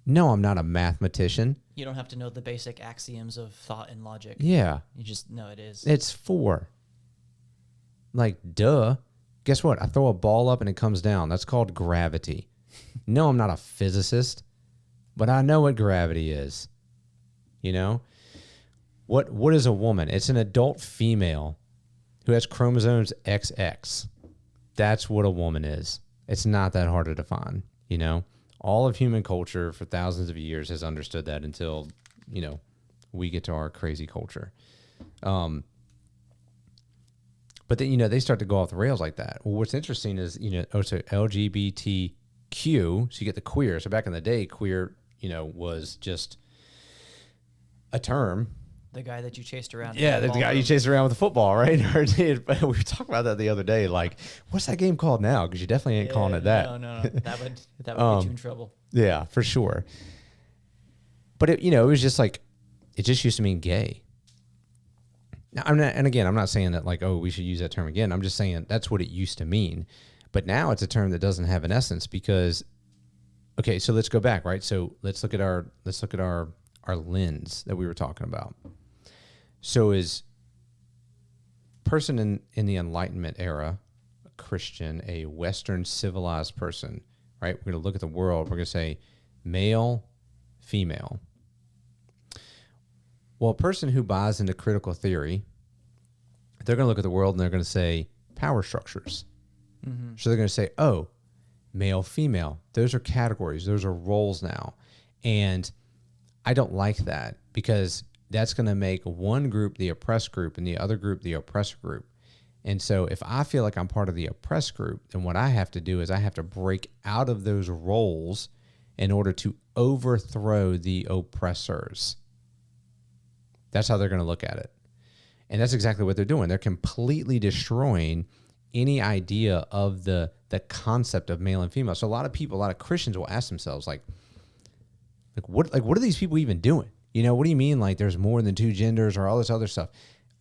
No, I'm not a mathematician. You don't have to know the basic axioms of thought and logic. Yeah. You just know it is. It's 4. Like, duh. Guess what? I throw a ball up and it comes down. That's called gravity. No, I'm not a physicist, but I know what gravity is. What is a woman? It's an adult female who has chromosomes XX. That's what a woman is. It's not that hard to define, All of human culture for thousands of years has understood that until, we get to our crazy culture. But then, they start to go off the rails like that. Well, what's interesting is, so LGBTQ, so you get the queer. So back in the day, queer, was just a term. The guy that you chased around. Yeah, the guy you chased around with a football, right? We were talking about that the other day. Like, what's that game called now? Because you definitely ain't calling it that. No. That would get you in trouble. Yeah, for sure. But it was just like, it just used to mean gay. Now, I'm not saying that like, oh, we should use that term again. I'm just saying that's what it used to mean. But now it's a term that doesn't have an essence because, okay, so let's go back, right? So let's look at our lens that we were talking about. So is person in the Enlightenment era, a Christian, a Western civilized person, right? We're going to look at the world. We're going to say male, female. Well, a person who buys into critical theory, they're going to look at the world and they're going to say power structures. Mm-hmm. So they're going to say, oh, male, female, those are categories. Those are roles now. And I don't like that because that's going to make one group the oppressed group and the other group the oppressor group. And so if I feel like I'm part of the oppressed group, then what I have to do is I have to break out of those roles in order to overthrow the oppressors. That's how they're going to look at it. And that's exactly what they're doing. They're completely destroying any idea of the concept of male and female. So a lot of Christians will ask themselves, what are these people even doing? What do you mean like there's more than 2 genders or all this other stuff?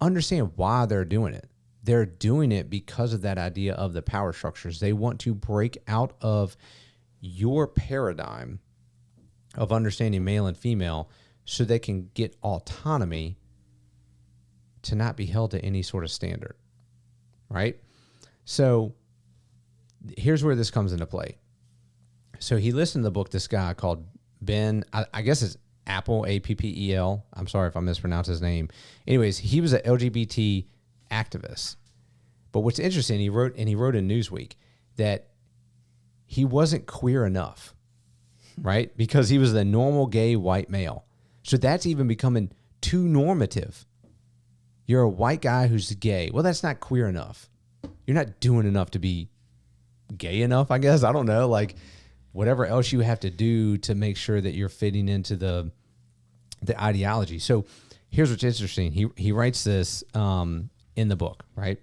Understand why they're doing it. They're doing it because of that idea of the power structures. They want to break out of your paradigm of understanding male and female so they can get autonomy to not be held to any sort of standard, right? So here's where this comes into play. So he listened to the book, this guy called Ben, I guess it's Apple, Appel. I'm sorry if I mispronounced his name. Anyways, he was an LGBT activist. But what's interesting, he wrote in Newsweek that he wasn't queer enough, right? Because he was the normal gay white male. So that's even becoming too normative. You're a white guy who's gay. Well, that's not queer enough. you're not doing enough to be gay enough, I guess. I don't know. Like whatever else you have to do to make sure that you're fitting into the ideology. So here's what's interesting. He writes this in the book, right?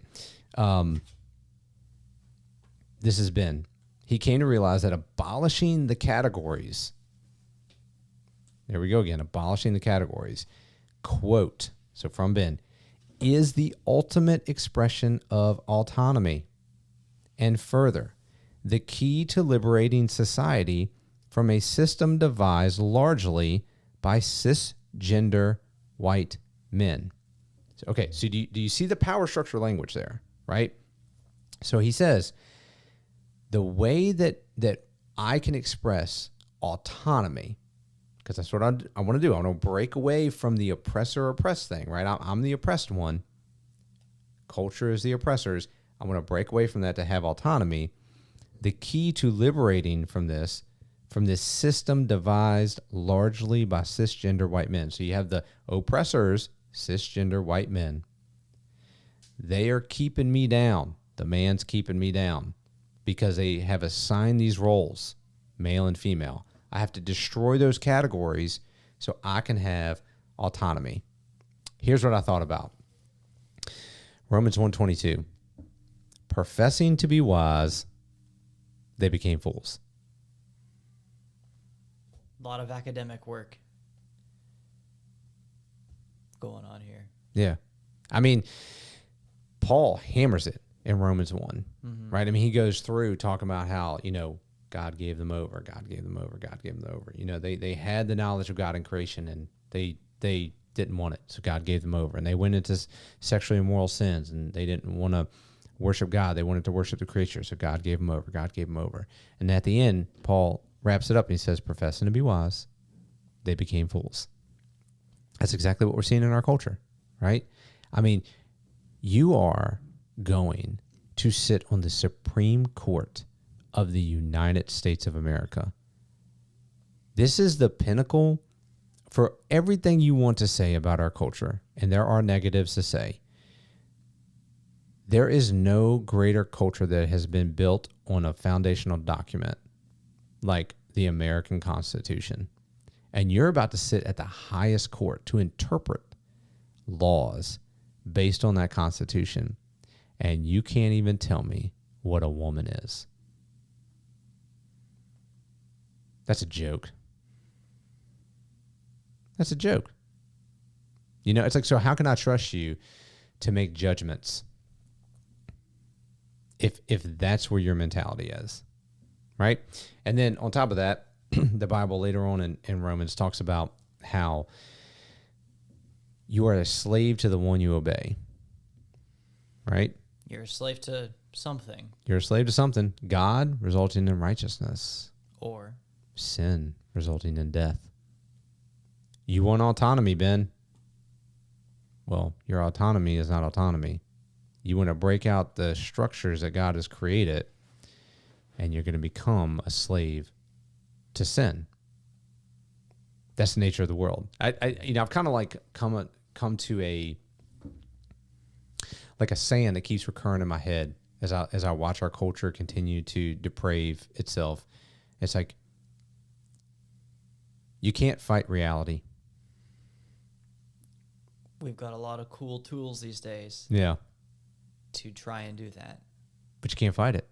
This has been, he came to realize that abolishing the categories, there we go again, abolishing the categories, quote, so from Ben, is the ultimate expression of autonomy. And further, the key to liberating society from a system devised largely by cisgender white men. Okay, so do you see the power structure language there, right? So he says, the way that I can express autonomy, because that's what I want to do. I want to break away from the oppressor-oppressed thing, right? I'm the oppressed one. Culture is the oppressors. I want to break away from that to have autonomy. The key to liberating from this system devised largely by cisgender white men. So you have the oppressors, cisgender white men. They are keeping me down. The man's keeping me down because they have assigned these roles, male and female. I have to destroy those categories so I can have autonomy. Here's what I thought about. Romans 1:22. Professing to be wise, they became fools. A lot of academic work going on here. Yeah. I mean, Paul hammers it in Romans 1, right? I mean, he goes through talking about how, God gave them over, God gave them over, God gave them over. They had the knowledge of God in creation and they didn't want it, so God gave them over. And they went into sexually immoral sins and they didn't want to worship God. They wanted to worship the creature, so God gave them over, God gave them over. And at the end, Paul wraps it up and he says, professing to be wise, they became fools. That's exactly what we're seeing in our culture, right? I mean, you are going to sit on the Supreme Court of the United States of America. This is the pinnacle for everything you want to say about our culture, and there are negatives to say. There is no greater culture that has been built on a foundational document like the American Constitution. And you're about to sit at the highest court to interpret laws based on that Constitution. And you can't even tell me what a woman is. That's a joke. That's a joke. It's like, so how can I trust you to make judgments if that's where your mentality is, right? And then on top of that, the Bible later on in Romans talks about how you are a slave to the one you obey, right? You're a slave to something. You're a slave to something. God resulting in righteousness. Or sin resulting in death. You want autonomy, Ben. Well, your autonomy is not autonomy. You want to break out the structures that God has created, and you're going to become a slave to sin. That's the nature of the world. I've kind of like come to a saying that keeps recurring in my head as I watch our culture continue to deprave itself. It's like, you can't fight reality. We've got a lot of cool tools these days. Yeah. To try and do that. But you can't fight it.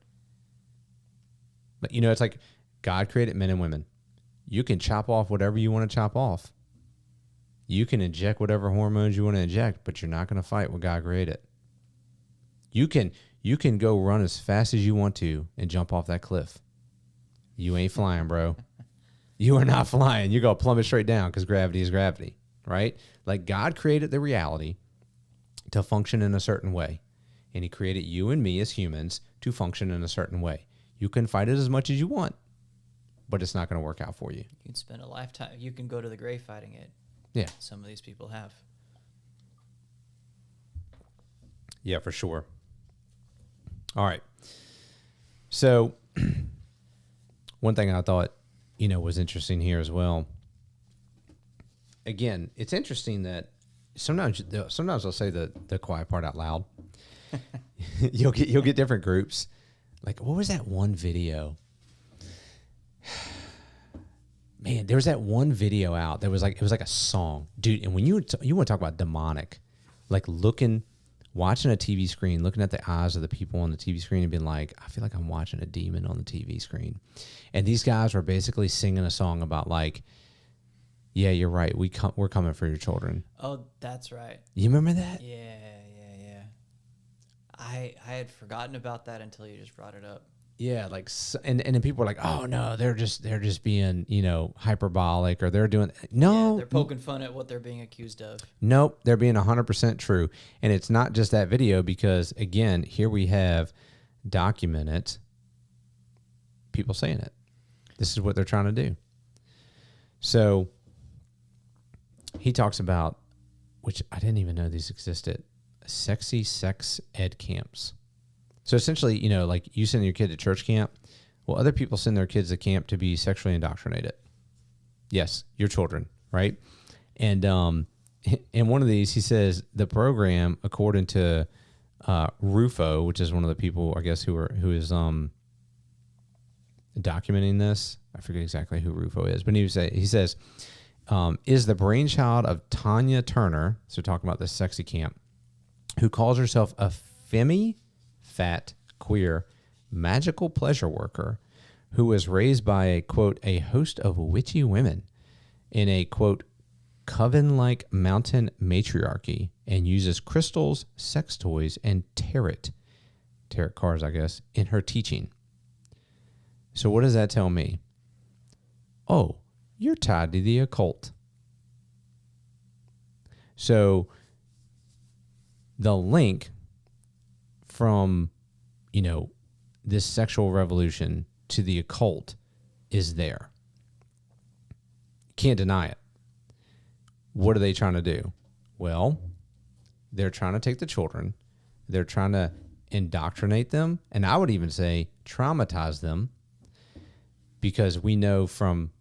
But it's like God created men and women. You can chop off whatever you want to chop off. You can inject whatever hormones you want to inject, but you're not going to fight what God created. You can go run as fast as you want to and jump off that cliff. You ain't flying, bro. You are not flying. You're going to plummet straight down because gravity is gravity, right? Like God created the reality to function in a certain way. And he created you and me as humans to function in a certain way. You can fight it as much as you want, but it's not going to work out for you. You can spend a lifetime. You can go to the grave fighting it. Yeah. Some of these people have. Yeah, for sure. All right. So one thing I thought, was interesting here as well. Again, it's interesting that sometimes they'll say the quiet part out loud. you'll get different groups. Like, what was that one video? Man, there was that one video out that was like, it was like a song, dude. And when you want to talk about demonic, like watching a TV screen, looking at the eyes of the people on the TV screen and being like, I feel like I'm watching a demon on the TV screen. And these guys were basically singing a song about like, yeah, you're right. We're coming for your children. Oh, that's right. You remember that? Yeah. I had forgotten about that until you just brought it up. Yeah, like, and then people were like, oh no, they're just being, hyperbolic, or they're doing, no. Yeah, they're poking fun at what they're being accused of. Nope, they're being 100% true. And it's not just that video, because again, here we have documented people saying it. This is what they're trying to do. So he talks about, which I didn't even know these existed, sexy sex ed camps. So essentially, like you send your kid to church camp. Well, other people send their kids to camp to be sexually indoctrinated. Yes, your children, right? And in one of these, he says the program, according to Rufo, which is one of the people, I guess, who is documenting this. I forget exactly who Rufo is, but he says is the brainchild of Tanya Turner. So talking about this sexy camp, who calls herself a femme, fat, queer, magical pleasure worker who was raised by a, quote, a host of witchy women in a, quote, coven-like mountain matriarchy, and uses crystals, sex toys, and tarot cards, I guess, in her teaching. So what does that tell me? Oh, you're tied to the occult. So the link from, this sexual revolution to the occult is there. Can't deny it. What are they trying to do? Well, they're trying to take the children. They're trying to indoctrinate them. And I would even say traumatize them, because we know from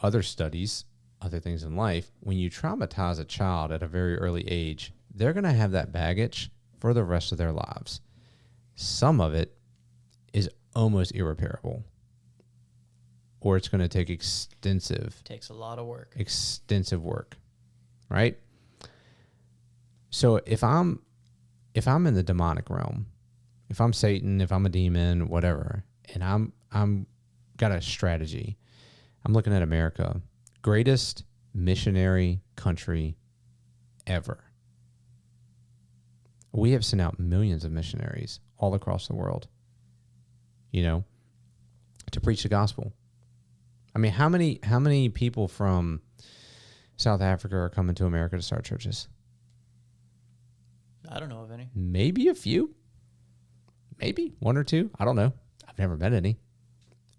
other studies, other things in life, when you traumatize a child at a very early age, they're going to have that baggage for the rest of their lives. Some of it is almost irreparable, or it's going to take Takes a lot of work. Extensive work, right? So if I'm in the demonic realm, if I'm Satan, if I'm a demon, whatever, and I'm got a strategy, I'm looking at America, greatest missionary country ever. We have sent out millions of missionaries all across the world, to preach the gospel. I mean, how many people from South Africa are coming to America to start churches? I don't know of any. Maybe a few. Maybe one or two. I don't know. I've never met any.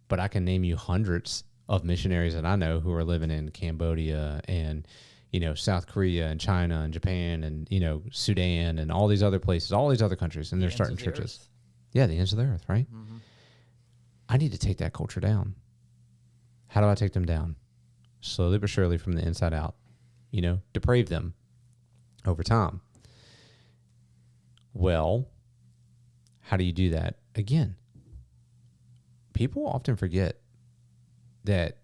But I can name you hundreds of missionaries that I know who are living in Cambodia and, South Korea and China and Japan and, Sudan and all these other places, all these other countries, and they're starting churches. Yeah, the ends of the earth, right? Mm-hmm. I need to take that culture down. How do I take them down? Slowly but surely, from the inside out, deprave them over time. Well, how do you do that? Again, people often forget that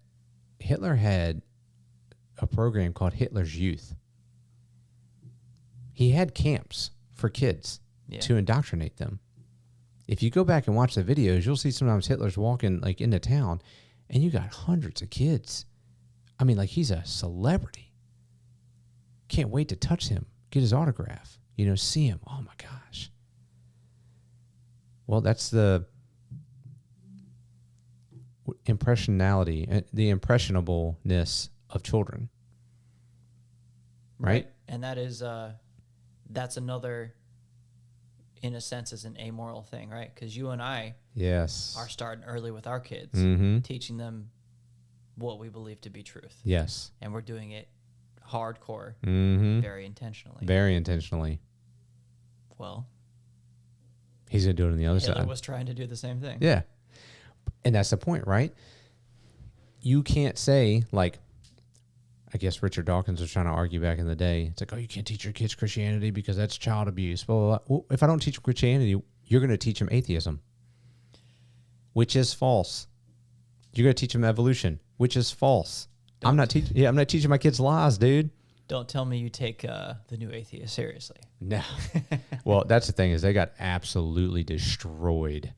Hitler had a program called Hitler's Youth. He had camps for kids to indoctrinate them. If you go back and watch the videos, you'll see sometimes Hitler's walking like into town, and you got hundreds of kids. I mean, like, he's a celebrity. Can't wait to touch him, get his autograph, see him. Oh my gosh. Well, that's the impressionality, the impressionableness of children. Right? And that is, that's another, in a sense, is an amoral thing, right? Because you and I are starting early with our kids, teaching them what we believe to be truth. Yes. And we're doing it hardcore, very intentionally. Very intentionally. Well, he's going to do it on the other side. Hitler was trying to do the same thing. Yeah. And that's the point, right? You can't say, like, I guess Richard Dawkins was trying to argue back in the day. It's like, oh, you can't teach your kids Christianity because that's child abuse. Blah, blah, blah. Well, if I don't teach Christianity, you're going to teach them atheism, which is false. You're going to teach them evolution, which is false. I'm not teaching my kids lies, dude. Don't tell me you take the new atheist seriously. No. Well, that's the thing is they got absolutely destroyed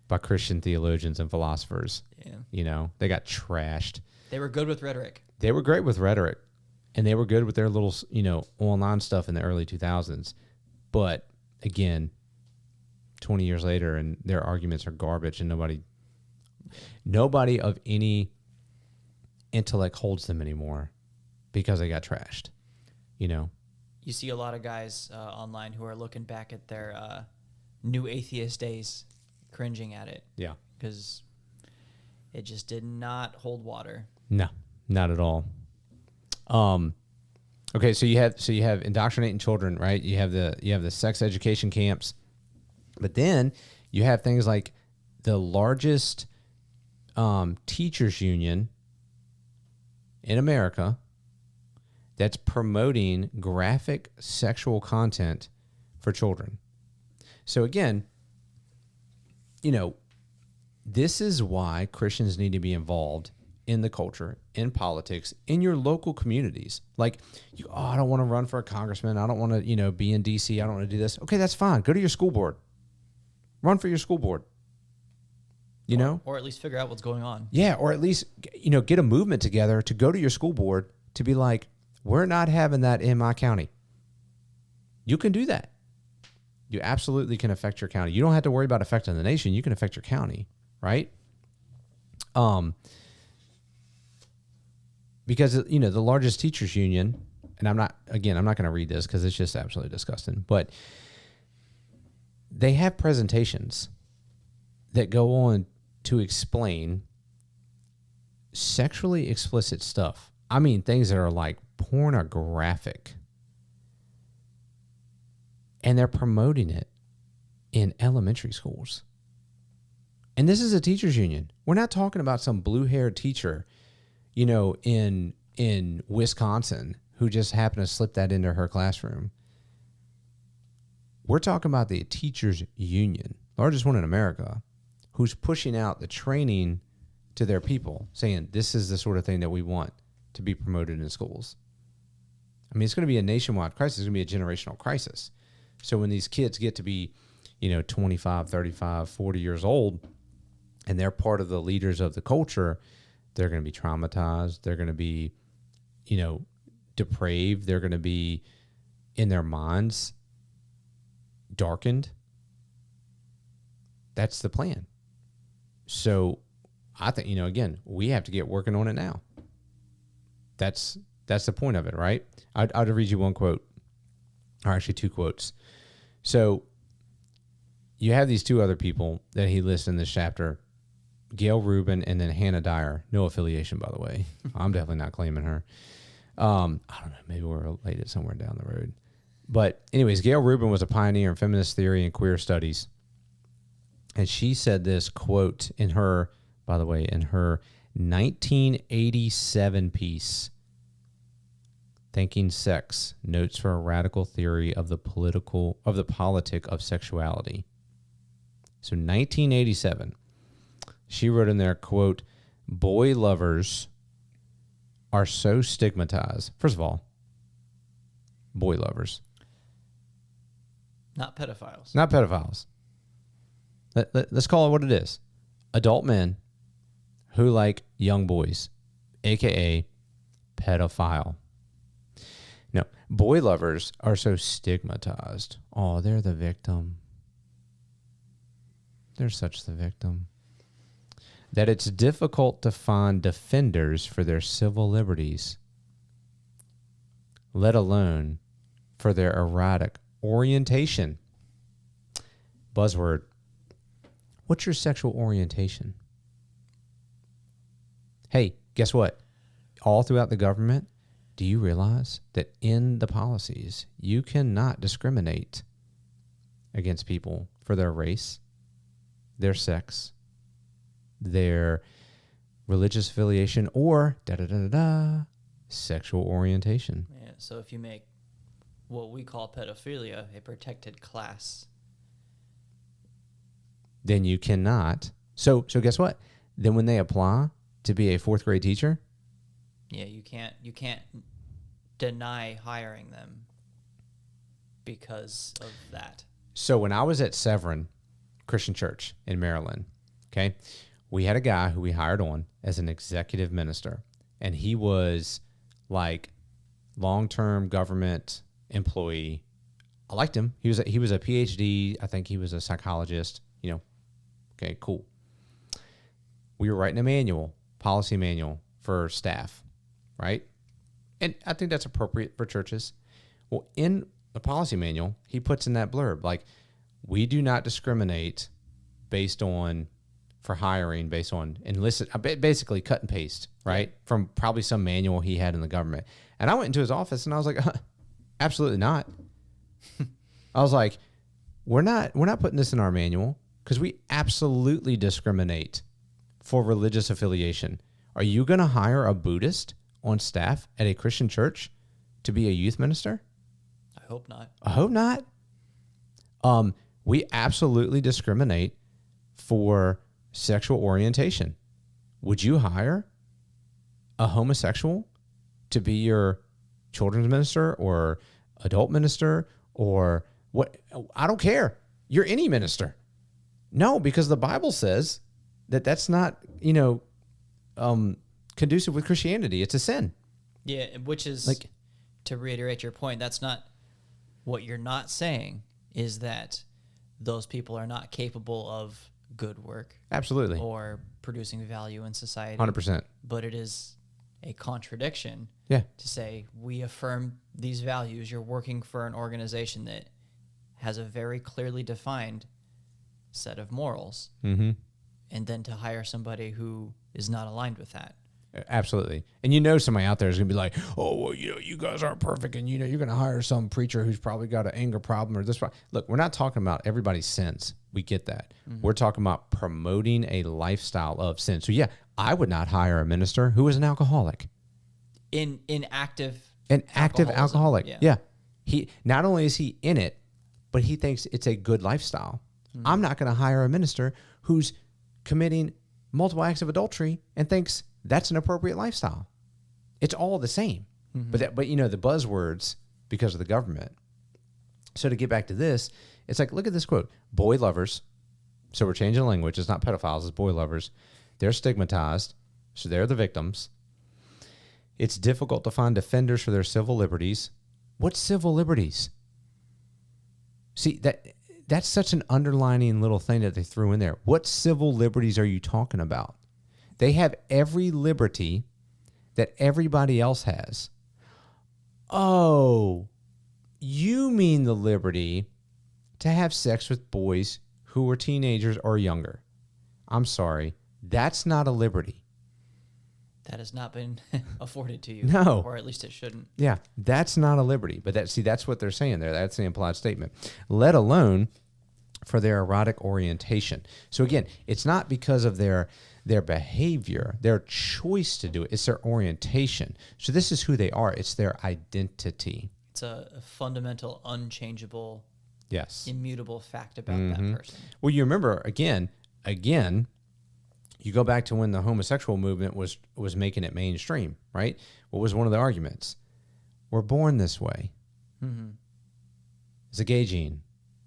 by Christian theologians and philosophers. Yeah. You know, they got trashed. They were good with rhetoric. They were great with rhetoric, and they were good with their little, you know, online stuff in the early 2000s. But again, 20 years later, and their arguments are garbage, and nobody of any intellect holds them anymore because they got trashed. You know, you see a lot of guys online who are looking back at their new atheist days, cringing at it. Yeah, because it just did not hold water. No, not at all. Okay, so you have indoctrinating children, right? You have the sex education camps, but then you have things like the largest teachers union in America that's promoting graphic sexual content for children. So again, you know, this is why Christians need to be involved in the culture, in politics, in your local communities. Like, I don't want to run for a congressman. I don't want to, you know, be in D.C. I don't want to do this. Okay, that's fine. Go to your school board. Run for your school board. You know? Or at least figure out what's going on. Yeah, or at least, you know, get a movement together to go to your school board to be like, we're not having that in my county. You can do that. You absolutely can affect your county. You don't have to worry about affecting the nation. You can affect your county, right? Because, you know, the largest teachers union, and I'm not going to read this because it's just absolutely disgusting, but they have presentations that go on to explain sexually explicit stuff. I mean, things that are like pornographic. And they're promoting it in elementary schools. And this is a teachers union. We're not talking about some blue-haired teacher, you know, in Wisconsin who just happened to slip that into her classroom. We're talking about the teachers union, largest one in America, who's pushing out the training to their people, saying this is the sort of thing that we want to be promoted in schools. I mean, it's going to be a nationwide crisis. It's going to be a generational crisis. So when these kids get to be, you know, 25, 35, 40 years old, and they're part of the leaders of the culture, they're going to be traumatized. They're going to be, you know, depraved. They're going to be, in their minds, darkened. That's the plan. So I think, you know, again, we have to get working on it now. That's the point of it, right? I'd read you one quote, or actually two quotes. So you have these two other people that he lists in this chapter, Gail Rubin and then Hannah Dyer. No affiliation, by the way. I'm definitely not claiming her. I don't know. Maybe we're related somewhere down the road. But anyways, Gail Rubin was a pioneer in feminist theory and queer studies. And she said this quote in her, by the way, in her 1987 piece, Thinking Sex, Notes for a Radical Theory of the Politic of Sexuality. So 1987, she wrote in there, quote, boy lovers are so stigmatized. First of all, boy lovers. Not pedophiles. Not pedophiles. Let's call it what it is. Adult men who like young boys, a.k.a. pedophile. No, boy lovers are so stigmatized. Oh, they're the victim. They're such the victim. That it's difficult to find defenders for their civil liberties, let alone for their erotic orientation. Buzzword. What's your sexual orientation? Hey, guess what? All throughout the government, do you realize that in the policies, you cannot discriminate against people for their race, their sex, their religious affiliation, or sexual orientation? Yeah, so if you make what we call pedophilia a protected class, then you cannot. So guess what? Then when they apply to be a 4th grade teacher, yeah, you can't deny hiring them because of that. So when I was at Severin Christian Church in Maryland, okay, we had a guy who we hired on as an executive minister, and he was like long-term government employee. I liked him. He was a PhD. I think he was a psychologist. Okay, cool. We were writing a manual, policy manual for staff, right? And I think that's appropriate for churches. Well, in the policy manual, he puts in that blurb, like, we do not discriminate for hiring based on enlisted, basically cut and paste, right? From probably some manual he had in the government. And I went into his office and I was like, absolutely not. I was like, we're not putting this in our manual because we absolutely discriminate for religious affiliation. Are you going to hire a Buddhist on staff at a Christian church to be a youth minister? I hope not. I hope not. We absolutely discriminate for sexual orientation. Would you hire a homosexual to be your children's minister or adult minister or what? I don't care. You're any minister. No, because the Bible says that that's not, conducive with Christianity. It's a sin. Yeah, which is, like, to reiterate your point, that's not what you're not saying is that those people are not capable of good work. Absolutely. Or producing value in society. 100%. But it is a contradiction to say we affirm these values. You're working for an organization that has a very clearly defined set of morals. Mm-hmm. And then to hire somebody who is not aligned with that. Absolutely. And somebody out there is going to be like, oh, well, you guys aren't perfect. And, you're going to hire some preacher who's probably got an anger problem or this. Look, we're not talking about everybody's sins. We get that. Mm-hmm. We're talking about promoting a lifestyle of sin. So, I would not hire a minister who is an alcoholic. In active alcoholic. Yeah. He not only is he in it, but he thinks it's a good lifestyle. Mm-hmm. I'm not going to hire a minister who's committing multiple acts of adultery and thinks that's an appropriate lifestyle. It's all the same. Mm-hmm. But the buzzwords because of the government. So to get back to this, it's like, look at this quote. Boy lovers. So we're changing language. It's not pedophiles. It's boy lovers. They're stigmatized. So they're the victims. It's difficult to find defenders for their civil liberties. What civil liberties? See, that's such an underlining little thing that they threw in there. What civil liberties are you talking about? They have every liberty that everybody else has. Oh, you mean the liberty to have sex with boys who are teenagers or younger. I'm sorry. That's not a liberty. That has not been afforded to you. No. Or at least it shouldn't. Yeah, that's not a liberty. But that's what they're saying there. That's the implied statement. Let alone for their erotic orientation. So again, it's not because of their behavior, their choice to do it. It's their orientation. So this is who they are. It's their identity. It's a fundamental, unchangeable, immutable fact about mm-hmm. that person. Well, you remember, again, you go back to when the homosexual movement was making it mainstream, right? What was one of the arguments? We're born this way. Mm-hmm. It's a gay gene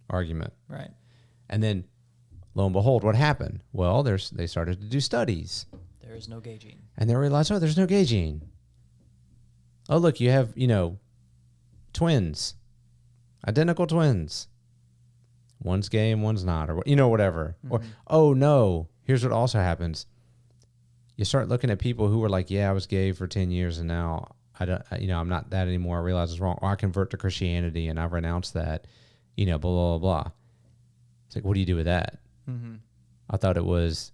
argument. Right. And then, lo and behold, what happened? Well, they started to do studies. There is no gay gene. And they realized, there's no gay gene. Oh, look, you have, twins, identical twins. One's gay and one's not, or whatever. Mm-hmm. Or, oh no, here's what also happens. You start looking at people who were like, yeah, I was gay for 10 years and now I'm not that anymore. I realize it's wrong. Or I convert to Christianity and I renounce that, blah, blah, blah. It's like, what do you do with that? Mm-hmm. I thought it was,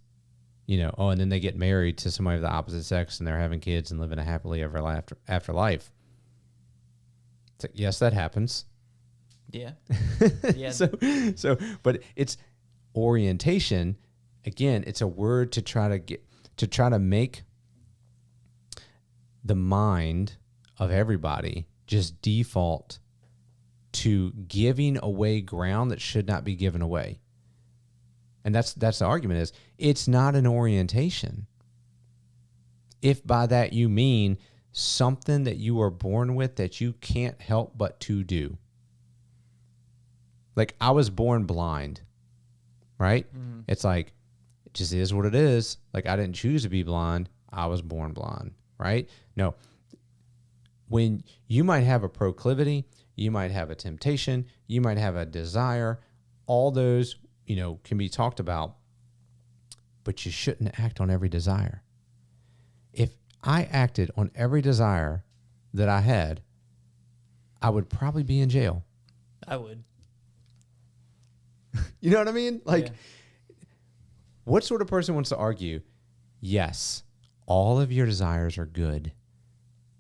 and then they get married to somebody of the opposite sex and they're having kids and living a happily ever after life. It's like, yes, that happens. Yeah. Yeah. But it's orientation. Again, it's a word to try to make the mind of everybody just default to giving away ground that should not be given away. And that's the argument is it's not an orientation. If by that you mean something that you are born with that you can't help but to do. Like I was born blind, right? Mm-hmm. It's like, it just is what it is. Like I didn't choose to be blind. I was born blind, right? No. When you might have a proclivity, you might have a temptation, you might have a desire, all those, can be talked about, but you shouldn't act on every desire. If I acted on every desire that I had, I would probably be in jail. I would. You know what I mean? Like, what sort of person wants to argue, yes, all of your desires are good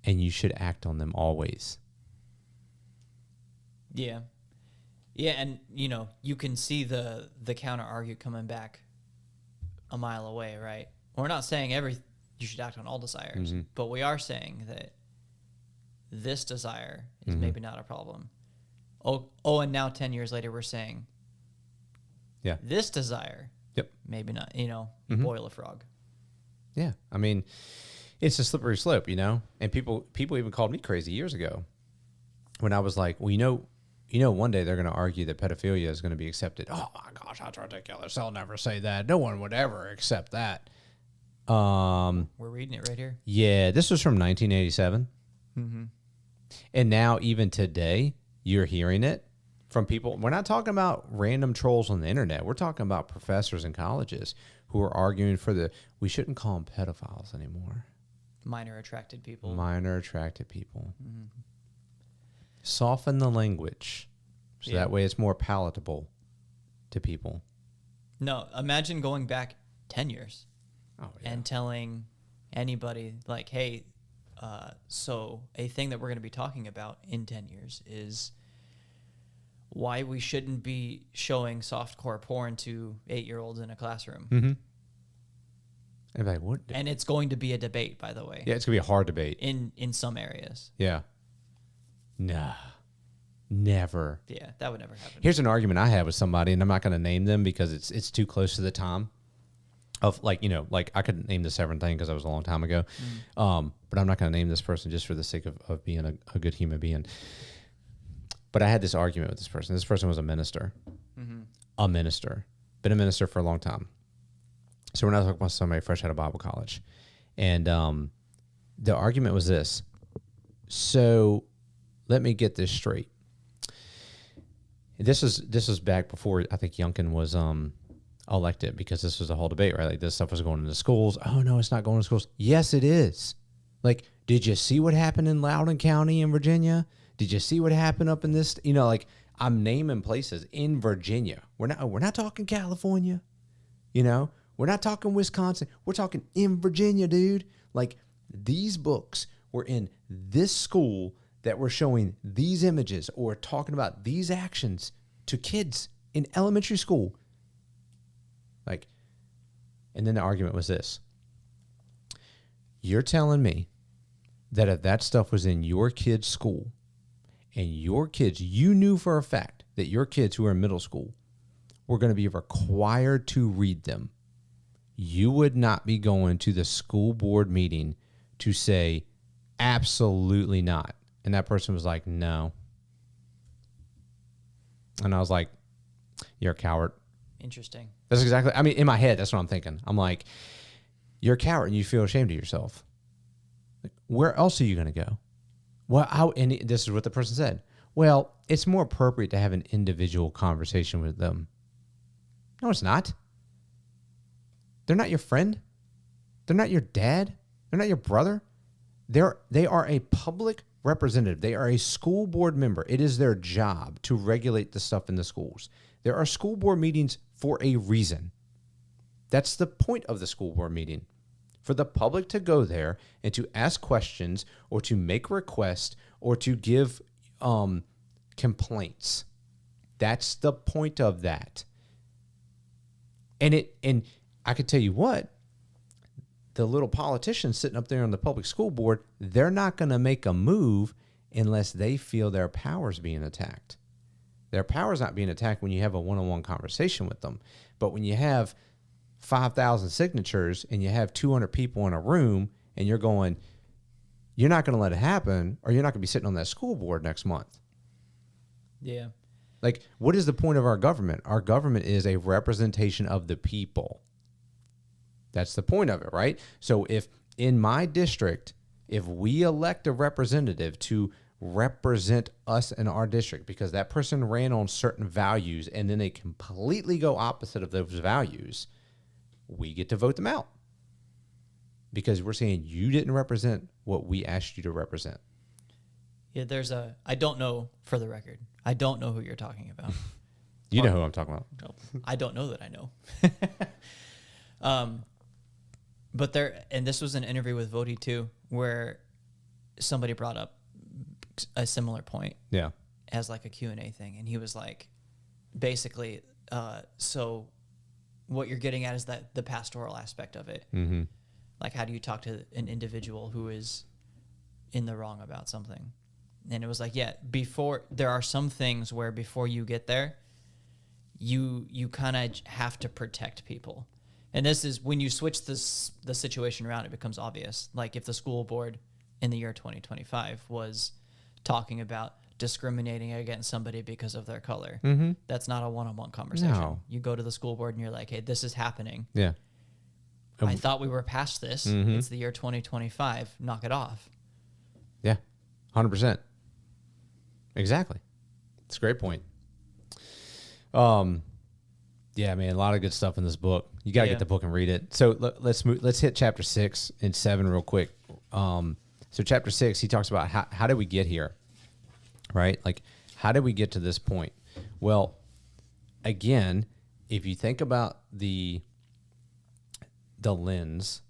and you should act on them always? Yeah. Yeah, and, you can see the counter-argue coming back a mile away, right? We're not saying you should act on all desires, mm-hmm. but we are saying that this desire is mm-hmm. maybe not a problem. Oh, and now 10 years later, we're saying, this desire, maybe not, mm-hmm. boil a frog. Yeah, I mean, it's a slippery slope, and people even called me crazy years ago when I was like, well, one day they're going to argue that pedophilia is going to be accepted. Oh my gosh, that's ridiculous. They'll never say that. No one would ever accept that. We're reading it right here. Yeah, this was from 1987. Mm-hmm. And now, even today, you're hearing it from people. We're not talking about random trolls on the internet. We're talking about professors in colleges who are arguing for we shouldn't call them pedophiles anymore. Minor attracted people. Mm-hmm. Soften the language so that way it's more palatable to people. No, imagine going back 10 years and telling anybody like, hey, so a thing that we're going to be talking about in 10 years is why we shouldn't be showing softcore porn to 8-year-olds in a classroom. Mm-hmm. And like, what? And it's going to be a debate, by the way. Yeah, it's going to be a hard debate. In some areas. Yeah. Nah. Never. Yeah, that would never happen. Here's an argument I had with somebody, and I'm not going to name them because it's too close to the time. Of like I couldn't name this everything because that was a long time ago. But I'm not going to name this person just for the sake of being a good human being. But I had this argument with this person. This person was a minister. Mm-hmm. A minister. Been a minister for a long time. So we're not talking about somebody fresh out of Bible college. And the argument was this. So let me get this straight. This was back before I think Youngkin was elected, because this was a whole debate, right? Like, this stuff was going into schools. Oh no, it's not going to schools. Yes, it is. Like, did you see what happened in Loudoun County in Virginia? Did you see what happened up in this? Like, I'm naming places in Virginia. We're not talking California. We're not talking Wisconsin. We're talking in Virginia, dude. Like, these books were in this school that were showing these images or talking about these actions to kids in elementary school. Like, and then the argument was this. You're telling me that if that stuff was in your kid's school and your kids, you knew for a fact that your kids who are in middle school were going to be required to read them, you would not be going to the school board meeting to say, absolutely not. And that person was like, no. And I was like, you're a coward. Interesting. That's exactly, in my head, that's what I'm thinking. I'm like, you're a coward and you feel ashamed of yourself. Like, where else are you going to go? Well, and this is what the person said. Well, it's more appropriate to have an individual conversation with them. No, it's not. They're not your friend. They're not your dad. They're not your brother. They are a public representative. They are a school board member. It is their job to regulate the stuff in the schools. There are school board meetings for a reason. That's the point of the school board meeting. For the public to go there and to ask questions or to make requests or to give complaints. That's the point of that. And I could tell you what, the little politicians sitting up there on the public school board, they're not going to make a move unless they feel their power's being attacked. Their power's not being attacked when you have a one-on-one conversation with them. But when you have 5,000 signatures and you have 200 people in a room and you're going, you're not going to let it happen, or you're not going to be sitting on that school board next month. Yeah. Like, what is the point of our government? Our government is a representation of the people. That's the point of it, right? So if in my district, if we elect a representative to represent us in our district because that person ran on certain values and then they completely go opposite of those values, we get to vote them out. Because we're saying you didn't represent what we asked you to represent. Yeah, I don't know, for the record, I don't know who you're talking about. You know who I'm talking about. No, I don't know that I know. But and this was an interview with Voddie too, where somebody brought up a similar point. Yeah. As like a Q&A thing. And he was like, basically, so what you're getting at is that the pastoral aspect of it. Mm-hmm. Like, how do you talk to an individual who is in the wrong about something? And it was like, yeah, there are some things where before you get there, you kind of have to protect people. And this is when you switch the situation around, it becomes obvious. Like if the school board in the year 2025 was talking about discriminating against somebody because of their color, that's not a one-on-one conversation. No. You go to the school board and you're like, hey, this is happening. Yeah. I thought we were past this. It's the year 2025. Knock it off. Yeah, 100%. Exactly. It's a great point. Yeah, man, a lot of good stuff in this book. You got to get the book and read it. So let's hit chapter 6 and 7 real quick. So chapter 6, he talks about how did we get here, right? Like, how did we get to this point? Well, again, if you think about the lens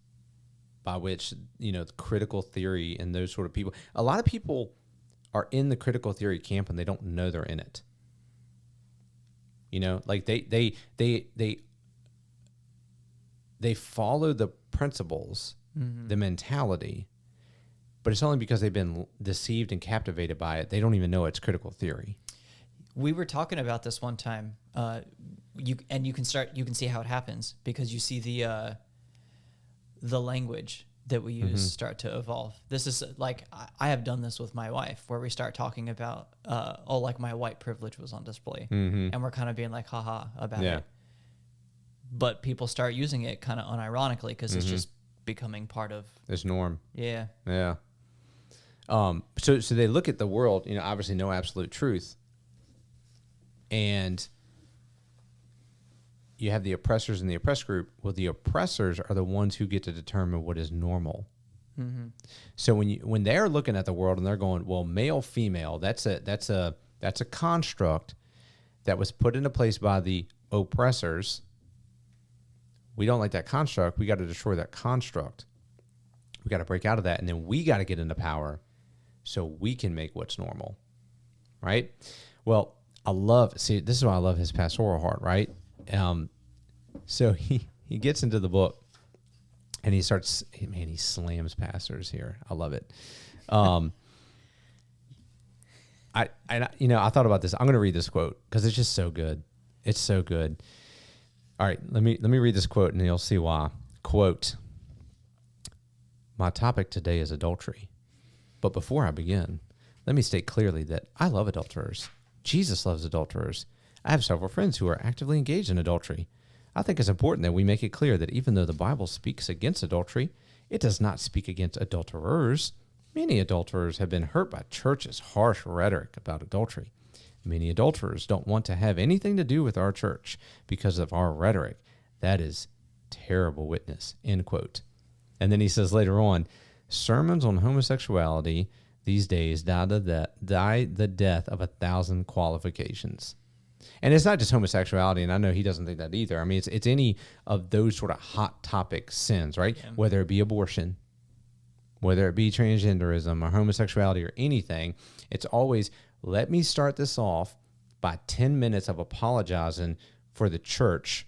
by which, the critical theory and those sort of people, a lot of people are in the critical theory camp and they don't know they're in it. Like they follow the principles, the mentality, but it's only because they've been deceived and captivated by it. They don't even know it's critical theory. We were talking about this one time. You can see how it happens because you see the language that we use start to evolve. This is like, I have done this with my wife where we start talking about, like my white privilege was on display and we're kind of being like, haha about it. But people start using it kind of unironically because it's just becoming part of this norm. Yeah. Yeah. So they look at the world, obviously no absolute truth. And you have the oppressors and the oppressed group. Well, the oppressors are the ones who get to determine what is normal. So when they're looking at the world and they're going, well, male, female, that's a construct that was put into place by the oppressors. We don't like that construct. We got to destroy that construct. We got to break out of that, and then we got to get into power so we can make what's normal, right? Well, this is why I love his pastoral heart, right? So he gets into the book and he slams pastors here. I love it. I thought about this. I'm going to read this quote because it's just so good. It's so good. All right, let me read this quote and you'll see why. Quote, "My topic today is adultery. But before I begin, let me state clearly that I love adulterers. Jesus loves adulterers. I have several friends who are actively engaged in adultery. I think it's important that we make it clear that even though the Bible speaks against adultery, it does not speak against adulterers. Many adulterers have been hurt by church's harsh rhetoric about adultery. Many adulterers don't want to have anything to do with our church because of our rhetoric. That is terrible witness," end quote. And then he says later on, "Sermons on homosexuality these days die the death of 1,000 qualifications." And it's not just homosexuality, and I know he doesn't think that either. I mean, it's any of those sort of hot topic sins, right? Yeah. Whether it be abortion, whether it be transgenderism or homosexuality or anything, it's always, let me start this off by 10 minutes of apologizing for the church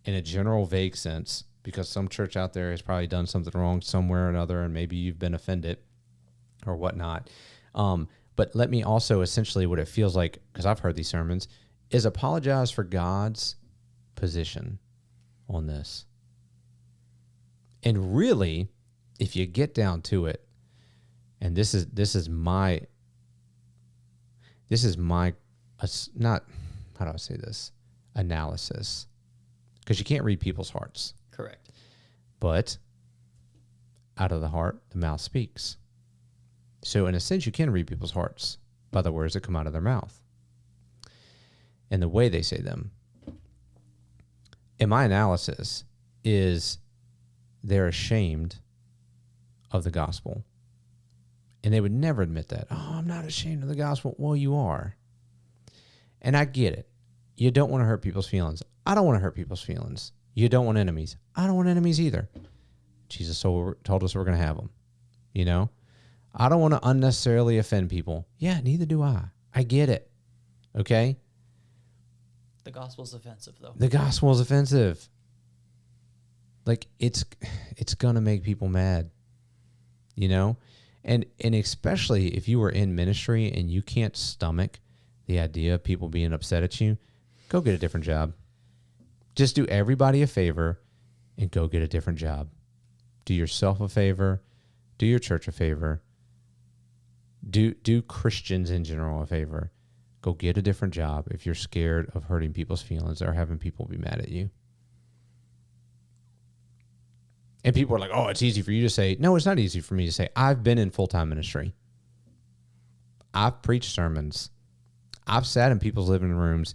in a general vague sense, because some church out there has probably done something wrong somewhere or another, and maybe you've been offended or whatnot. But let me also essentially, what it feels like, because I've heard these sermons, is apologize for God's position on this. And really, if you get down to it, and this is my not, how do I say this, analysis, because you can't read people's hearts. Correct. But out of the heart, the mouth speaks. So in a sense, you can read people's hearts by the words that come out of their mouth and the way they say them. And my analysis is they're ashamed of the gospel. And they would never admit that. Oh, I'm not ashamed of the gospel. Well, you are. And I get it. You don't want to hurt people's feelings. I don't want to hurt people's feelings. You don't want enemies. I don't want enemies either. Jesus told us we're going to have them. You know? I don't want to unnecessarily offend people. Yeah, neither do I. I get it. Okay? The gospel's offensive, though. The gospel is offensive. Like, it's going to make people mad. You know? And especially if you were in ministry and you can't stomach the idea of people being upset at you, go get a different job. Just do everybody a favor and go get a different job. Do yourself a favor. Do your church a favor. Do Christians in general a favor. Go get a different job if you're scared of hurting people's feelings or having people be mad at you. And people are like, oh, it's easy for you to say. No, it's not easy for me to say. I've been in full-time ministry. I've preached sermons. I've sat in people's living rooms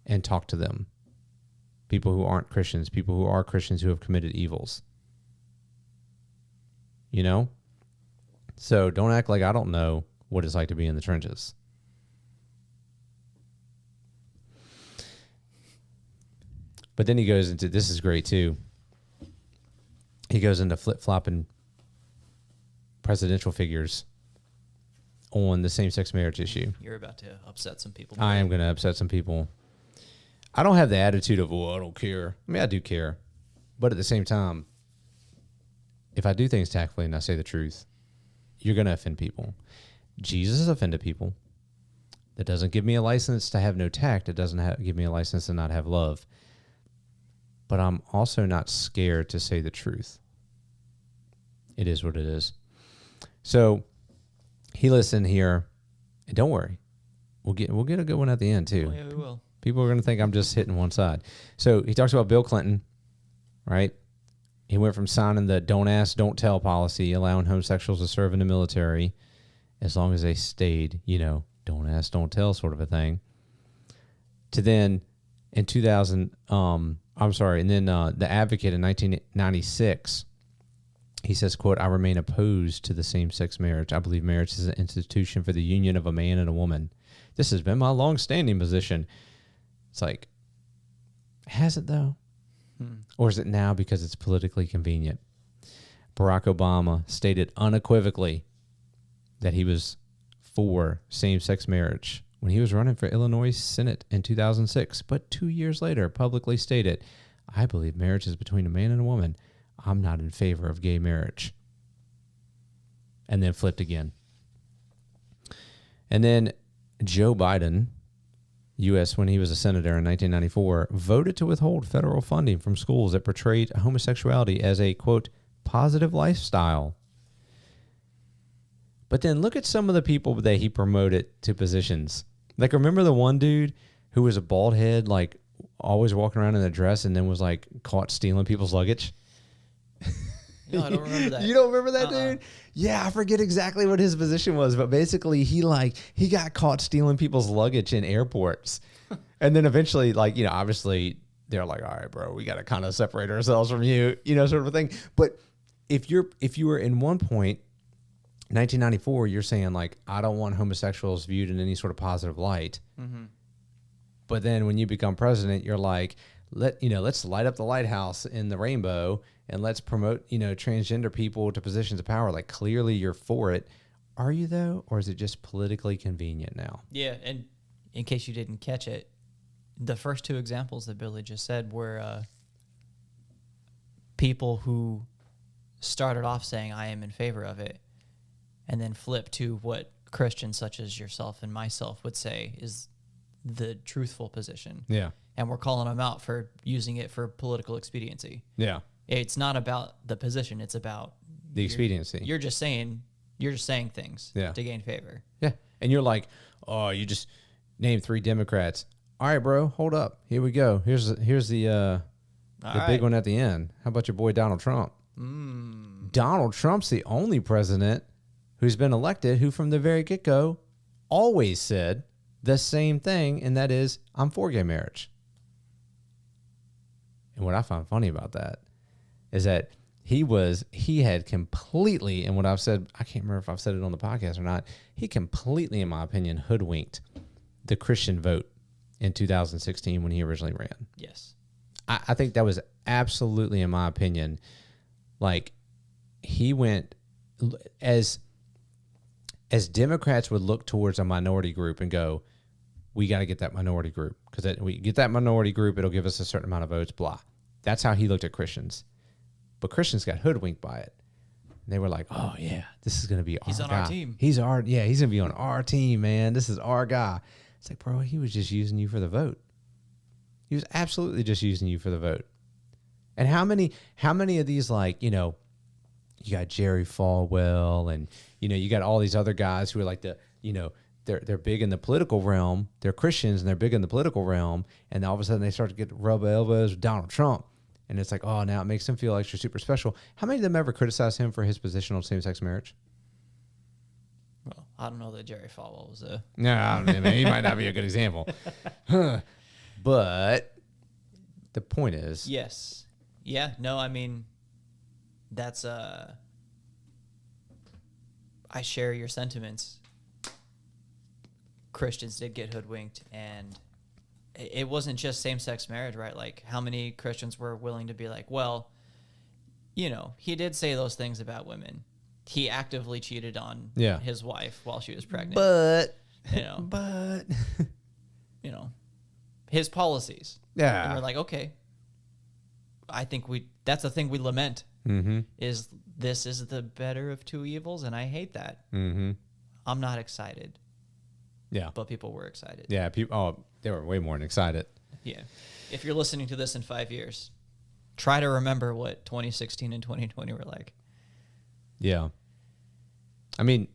and talked to them. People who aren't Christians, people who are Christians who have committed evils. You know? So don't act like I don't know what it's like to be in the trenches. But then he goes into, this is great too. He goes into flip-flopping presidential figures on the same-sex marriage issue. You're about to upset some people. I am going to upset some people. I don't have the attitude of, well, I don't care. I mean, I do care. But at the same time, if I do things tactfully and I say the truth, you're going to offend people. Jesus has offended people. That doesn't give me a license to have no tact. It doesn't give me a license to not have love. But I'm also not scared to say the truth. It is what it is. So he listened here, and don't worry, we'll get a good one at the end too. Oh, yeah, we will. People are going to think I'm just hitting one side. So he talks about Bill Clinton, right? He went from signing the don't ask, don't tell policy, allowing homosexuals to serve in the military as long as they stayed, don't ask, don't tell sort of a thing, to then in 2000, and then The Advocate in 1996, he says, quote, I remain opposed to the same-sex marriage. I believe marriage is an institution for the union of a man and a woman. This has been my long-standing position. It's like, has it though? Or is it now because it's politically convenient? Barack Obama stated unequivocally that he was for same-sex marriage when he was running for Illinois Senate in 2006, but 2 years later publicly stated, I believe marriage is between a man and a woman. I'm not in favor of gay marriage. And then flipped again. And then Joe Biden, U.S., when he was a senator in 1994, voted to withhold federal funding from schools that portrayed homosexuality as a, quote, positive lifestyle. But then look at some of the people that he promoted to positions. Like, remember the one dude who was a bald head, like, always walking around in a dress and then was, like, caught stealing people's luggage? No, I don't remember that. You don't remember that dude? Yeah, I forget exactly what his position was, but basically he got caught stealing people's luggage in airports. And then eventually, obviously they're like, all right, bro, we got to kind of separate ourselves from you, sort of a thing. But if you were in one point, 1994, you're saying, like, I don't want homosexuals viewed in any sort of positive light. Mm-hmm. But then when you become president, you're like, let's light up the lighthouse in the rainbow and let's promote, transgender people to positions of power. Like, clearly you're for it. Are you though? Or is it just politically convenient now? Yeah. And in case you didn't catch it, the first two examples that Billy just said were people who started off saying, I am in favor of it, and then flip to what Christians such as yourself and myself would say is the truthful position. Yeah. and we're calling them out for using it for political expediency. Yeah. It's not about the position. It's about The expediency. You're just saying things to gain favor. Yeah. And you're like, oh, you just named 3 Democrats. All right, bro, hold up. Here we go. Here's the big one at the end. How about your boy Donald Trump? Donald Trump's the only president who's been elected who from the very get-go always said the same thing, and that is, I'm for gay marriage. And what I found funny about that is that he had completely, and what I've said, I can't remember if I've said it on the podcast or not, he completely, in my opinion, hoodwinked the Christian vote in 2016 when he originally ran. Yes. I think that was absolutely, in my opinion, like he went as Democrats would look towards a minority group and go, we got to get that minority group because we get that minority group, it'll give us a certain amount of votes, blah. That's how he looked at Christians. But Christians got hoodwinked by it. And they were like, oh, yeah, this is going to be our guy. He's on our team. He's going to be on our team, man. This is our guy. It's like, bro, he was just using you for the vote. He was absolutely just using you for the vote. And how many of these, like, you know, you got Jerry Falwell and, you know, you got all these other guys who are like they're big in the political realm. They're Christians and they're big in the political realm. And all of a sudden they start to get rub elbows with Donald Trump. And it's like, oh, now it makes them feel extra super special. How many of them ever criticize him for his position on same-sex marriage? Well, I don't know that Jerry Falwell was a... No, I don't know, man. He might not be a good example. But the point is... Yes. Yeah, no, I mean, that's... I share your sentiments. Christians did get hoodwinked, and it wasn't just same-sex marriage, right? Like, how many Christians were willing to be like, well, you know, he did say those things about women. He actively cheated on his wife while she was pregnant. But, you know, his policies. Yeah. And we're like, okay, I think that's the thing we lament is this is the better of two evils. And I hate that. I'm not excited. Yeah. But people were excited. Yeah. They were way more than excited. Yeah. If you're listening to this in 5 years, try to remember what 2016 and 2020 were like. Yeah. I mean,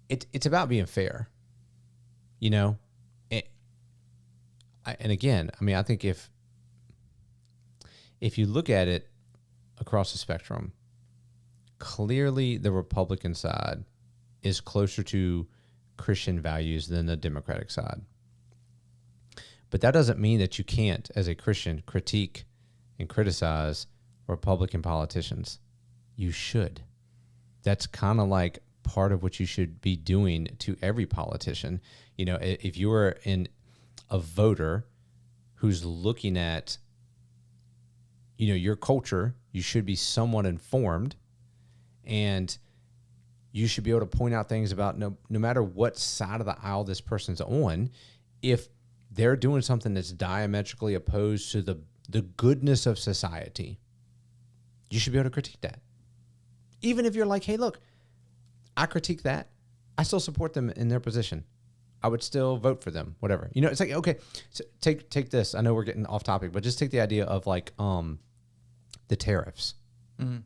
it's about being fair, you know? And again, I mean, I think if you look at it across the spectrum, clearly the Republican side is closer to Christian values than the Democratic side. But that doesn't mean that you can't, as a Christian, critique and criticize Republican politicians. You should. That's kind of like part of what you should be doing to every politician. You know, if you are a voter who's looking at, you know, your culture, you should be somewhat informed, and you should be able to point out things about no matter what side of the aisle this person's on. If they're doing something that's diametrically opposed to the goodness of society, you should be able to critique that. Even if you're like, hey, look, I critique that, I still support them in their position. I would still vote for them, whatever. You know, it's like, okay, so take this. I know we're getting off topic, but just take the idea of like the tariffs. Mm-hmm.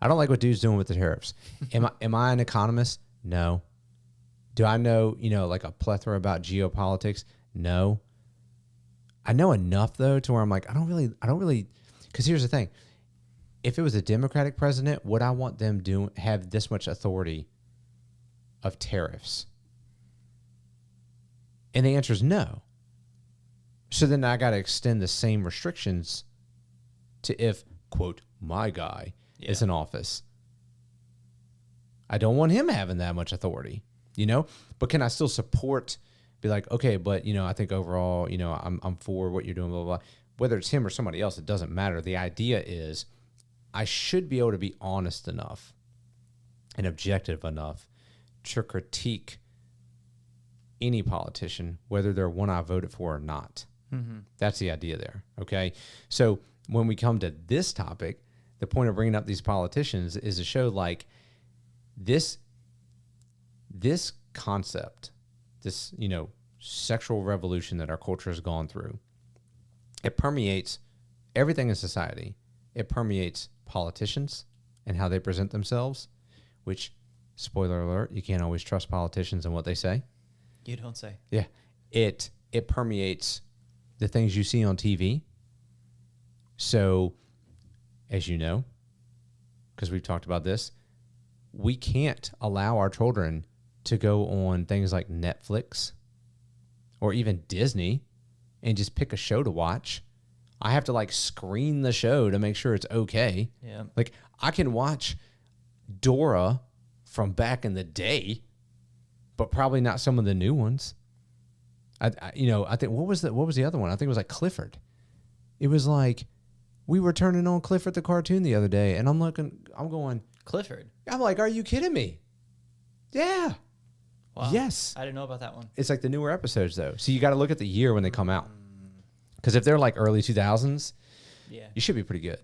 I don't like what dude's doing with the tariffs. Am I an economist? No. Do I know, you know, like a plethora about geopolitics? No. I know enough though to where I'm like, I don't really, because here's the thing. If it was a Democratic president, would I want them have this much authority of tariffs? And the answer is no. So then I got to extend the same restrictions to if, quote, my guy is in office. I don't want him having that much authority, you know? But can I still support, be like, okay, but, you know, I think overall, you know, I'm for what you're doing, blah, blah, blah. Whether it's him or somebody else, it doesn't matter. The idea is I should be able to be honest enough and objective enough to critique any politician, whether they're one I voted for or not. Mm-hmm. That's the idea there, okay? So when we come to this topic, the point of bringing up these politicians is to show like this concept, this, you know, sexual revolution that our culture has gone through, it permeates everything in society. It permeates politicians and how they present themselves, which, spoiler alert, you can't always trust politicians and what they say. You don't say. Yeah. It permeates the things you see on TV. So, as you know, because we've talked about this, we can't allow our children to go on things like Netflix or even Disney and just pick a show to watch. I have to like screen the show to make sure it's okay. Yeah. Like I can watch Dora from back in the day, but probably not some of the new ones. I think what was the other one? I think it was like Clifford. It was like we were turning on Clifford the cartoon the other day, and I'm going Clifford. I'm like, are you kidding me? Yeah. Wow. Yes. I didn't know about that one. It's like the newer episodes though, so you got to look at the year when they come out. Because if they're like early 2000s, yeah, you should be pretty good,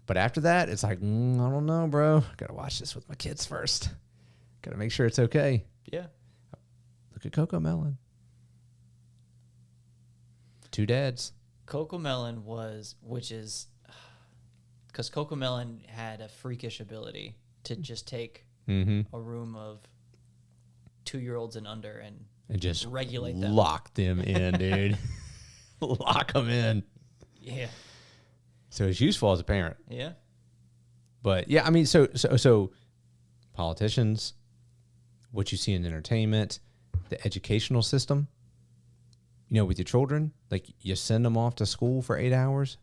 But after that, it's like, I don't know, bro. Got to watch this with my kids first. Got to make sure it's okay. Yeah. Look at Coco Melon. 2 dads. Coco Melon because Coco Melon had a freakish ability to just take a room of 2-year-olds and under and just regulate them. Lock them in, dude. Lock them in. Yeah. So it's useful as a parent. Yeah. But yeah, I mean, so politicians, what you see in entertainment, the educational system, with your children, like you send them off to school for 8 hours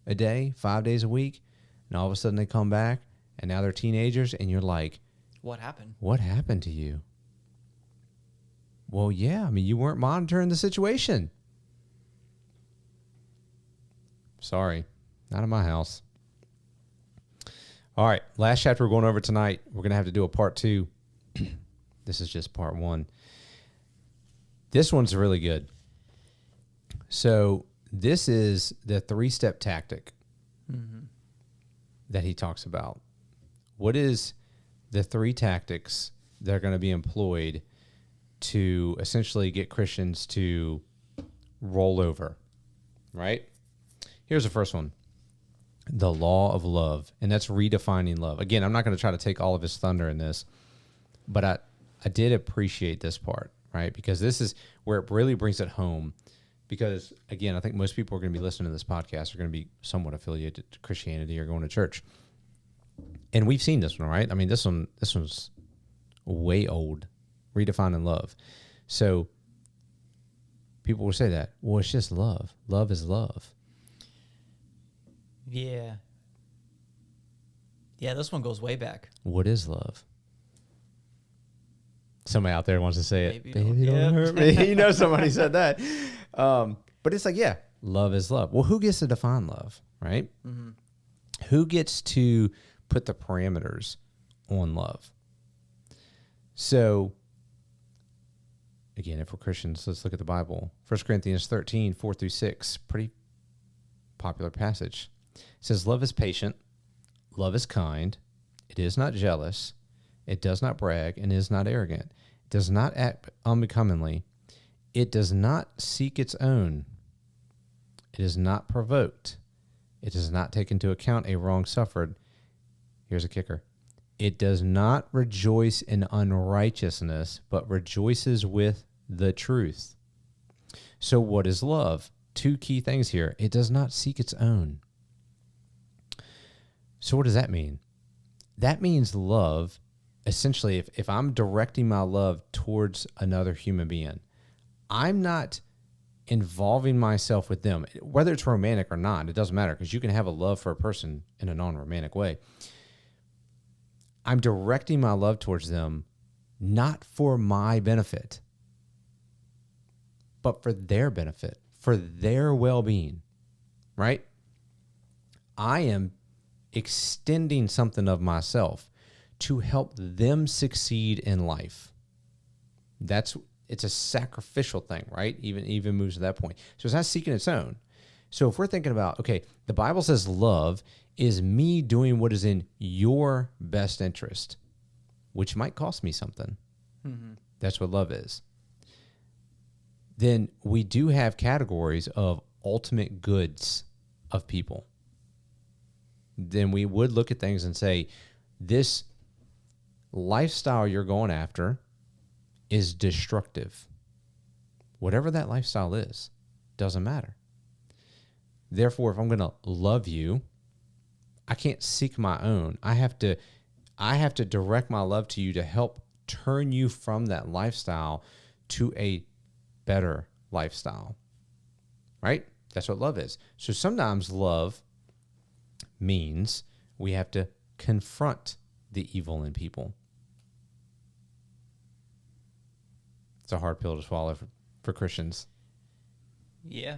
a day, 5 days a week, and all of a sudden they come back and now they're teenagers and you're like, what happened? What happened to you? Well, yeah, I mean, you weren't monitoring the situation. Sorry, not in my house. All right, last chapter we're going over tonight. We're going to have to do a part 2. This is just part 1. This one's really good. So this is the 3-step tactic that he talks about. What is the 3 tactics that are going to be employed to essentially get Christians to roll over, right? Here's the first one. The law of love, and that's redefining love. Again, I'm not going to try to take all of his thunder in this, but I did appreciate this part, right? Because this is where it really brings it home. Because, again, I think most people are going to be listening to this podcast are going to be somewhat affiliated to Christianity or going to church. And we've seen this one, right? I mean, this one's way old, redefining love. So people will say that, well, it's just love. Love is love. Yeah. Yeah, this one goes way back. What is love? Somebody out there wants to say it. Baby, don't hurt me. Somebody said that. But it's like, yeah, love is love. Well, who gets to define love, right? Mm-hmm. Who gets to put the parameters on love? So, again, if we're Christians, let's look at the Bible. 1 Corinthians 13, 4-6, pretty popular passage. It says, love is patient, love is kind, it is not jealous, it does not brag, and is not arrogant, it does not act unbecomingly, it does not seek its own, it is not provoked, it does not take into account a wrong suffered. Here's a kicker. It does not rejoice in unrighteousness, but rejoices with the truth. So what is love? 2 key things here. It does not seek its own. So what does that mean? That means love, essentially, if I'm directing my love towards another human being, I'm not involving myself with them. Whether it's romantic or not, it doesn't matter because you can have a love for a person in a non-romantic way. I'm directing my love towards them not for my benefit, but for their benefit, for their well-being, right? I am extending something of myself to help them succeed in life. It's a sacrificial thing, right? Even moves to that point. So it's not seeking its own. So if we're thinking about, okay, the Bible says love is me doing what is in your best interest, which might cost me something. Mm-hmm. That's what love is. then we do have categories of ultimate goods of people. Then we would look at things and say, this lifestyle you're going after is destructive. Whatever that lifestyle is, doesn't matter. Therefore, if I'm going to love you, I can't seek my own. I have to direct my love to you to help turn you from that lifestyle to a better lifestyle. Right? That's what love is. So sometimes love means we have to confront the evil in people. It's a hard pill to swallow for Christians. Yeah.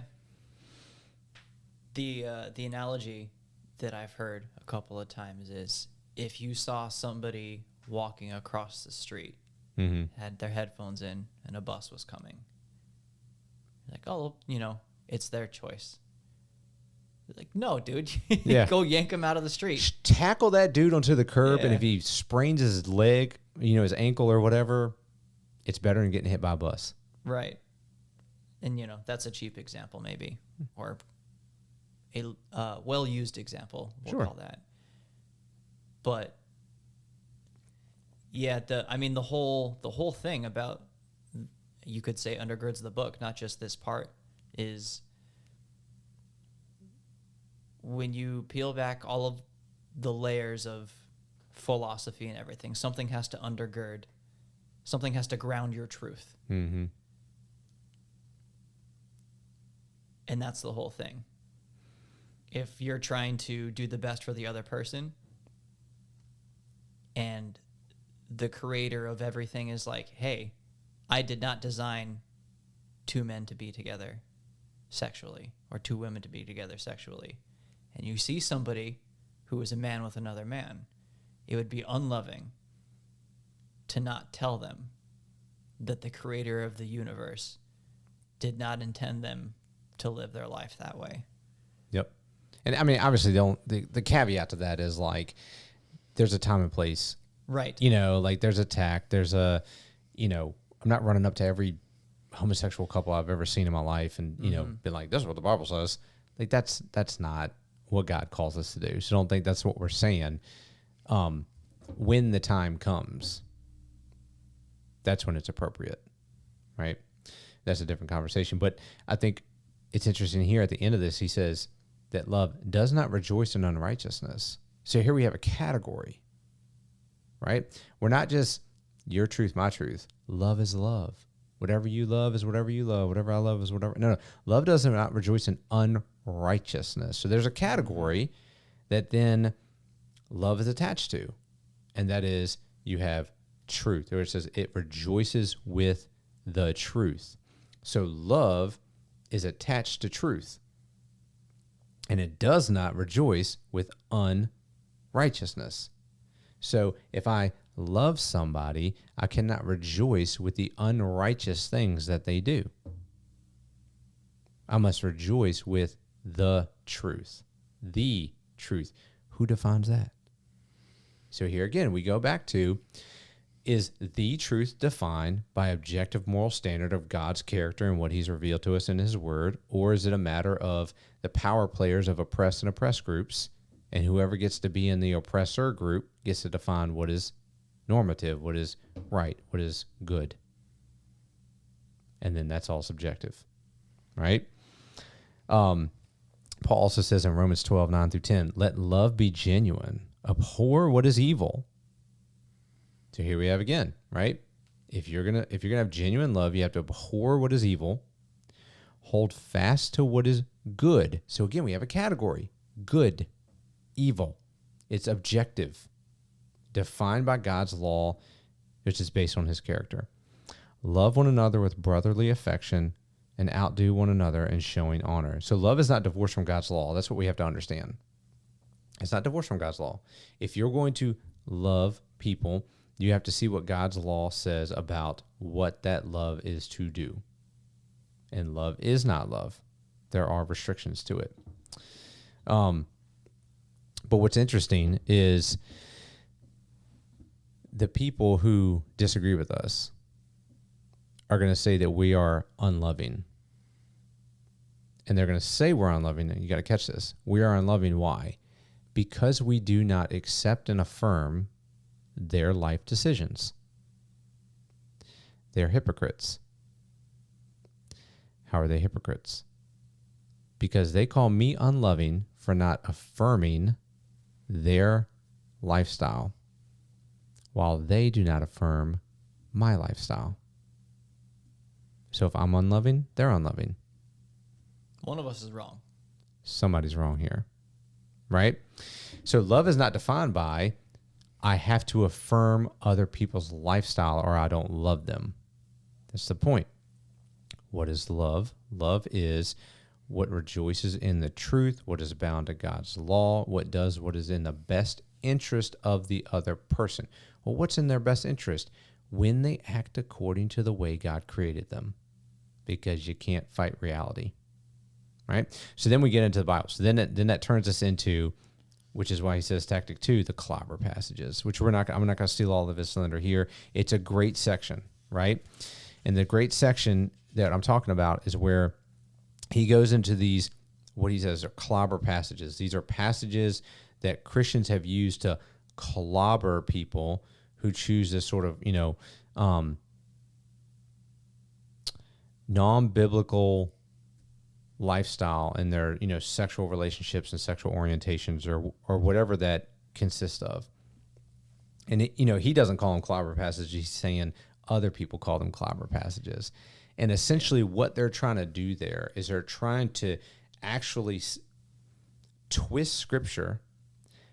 The analogy that I've heard a couple of times is if you saw somebody walking across the street, had their headphones in, and a bus was coming, like, oh, it's their choice. Like, no, dude, go yank him out of the street. Tackle that dude onto the curb, and Yeah. if he sprains his leg, his ankle or whatever, it's better than getting hit by a bus. Right. And, that's a cheap example maybe, or a well-used example, we'll call that. But, yeah, the whole thing about, you could say, undergirds the book, not just this part, is when you peel back all of the layers of philosophy and everything, something has to undergird, something has to ground your truth. Mm-hmm. And that's the whole thing. If you're trying to do the best for the other person, and the creator of everything is like, hey, I did not design two men to be together sexually, or two women to be together sexually, and you see somebody who is a man with another man, it would be unloving to not tell them that the creator of the universe did not intend them to live their life that way. Yep. And obviously the caveat to that is like, there's a time and place. Right. Like there's a tact, there's I'm not running up to every homosexual couple I've ever seen in my life and, been like, this is what the Bible says. Like that's not what God calls us to do. So don't think that's what we're saying. When the time comes, that's when it's appropriate, right? That's a different conversation. But I think it's interesting here at the end of this, he says that love does not rejoice in unrighteousness. So here we have a category, right? We're not just your truth, my truth. Love is love. Whatever you love is whatever you love. Whatever I love is whatever. No. Love does not rejoice in unrighteousness. So there's a category that then love is attached to, and that is you have truth, where it says it rejoices with the truth. So love is attached to truth, and it does not rejoice with unrighteousness. So if I love somebody, I cannot rejoice with the unrighteous things that they do. I must rejoice with the truth. The truth. Who defines that? So here again, we go back to, is the truth defined by objective moral standard of God's character and what he's revealed to us in his word? Or is it a matter of the power players of oppressed and oppressed groups, and whoever gets to be in the oppressor group gets to define what is normative, what is right, what is good? And then that's all subjective, right? Paul also says in Romans 12, 9 through 10, let love be genuine, abhor what is evil. So here we have again, right? If you're gonna have genuine love, you have to abhor what is evil, hold fast to what is good. So again, we have a category: good, evil. It's objective, defined by God's law, which is based on his character. Love one another with brotherly affection and outdo one another in showing honor. So love is not divorced from God's law. That's what we have to understand. It's not divorced from God's law. If you're going to love people, you have to see what God's law says about what that love is to do. And love is not love. There are restrictions to it. But what's interesting is the people who disagree with us are going to say that we are unloving. And they're going to say we're unloving. And you got to catch this. We are unloving. Why? Because we do not accept and affirm their life decisions. They're hypocrites. How are they hypocrites? Because they call me unloving for not affirming their lifestyle, while they do not affirm my lifestyle. So if I'm unloving, they're unloving. One of us is wrong. Somebody's wrong here, right? So love is not defined by I have to affirm other people's lifestyle or I don't love them. That's the point. What is love? Love is what rejoices in the truth, what is bound to God's law, what does what is in the best interest of the other person. Well, what's in their best interest? When they act according to the way God created them, because you can't fight reality, right? So then we get into the Bible. So then that turns us into, which is why he says tactic 2, the clobber passages, which I'm not going to steal all of his cylinder here. It's a great section, right? And the great section that I'm talking about is where he goes into these, what he says are clobber passages. These are passages that Christians have used to clobber people who choose this sort of, non-biblical lifestyle in their, sexual relationships and sexual orientations or whatever that consists of. And, he doesn't call them clobber passages. He's saying other people call them clobber passages. And essentially what they're trying to do there is they're trying to actually twist Scripture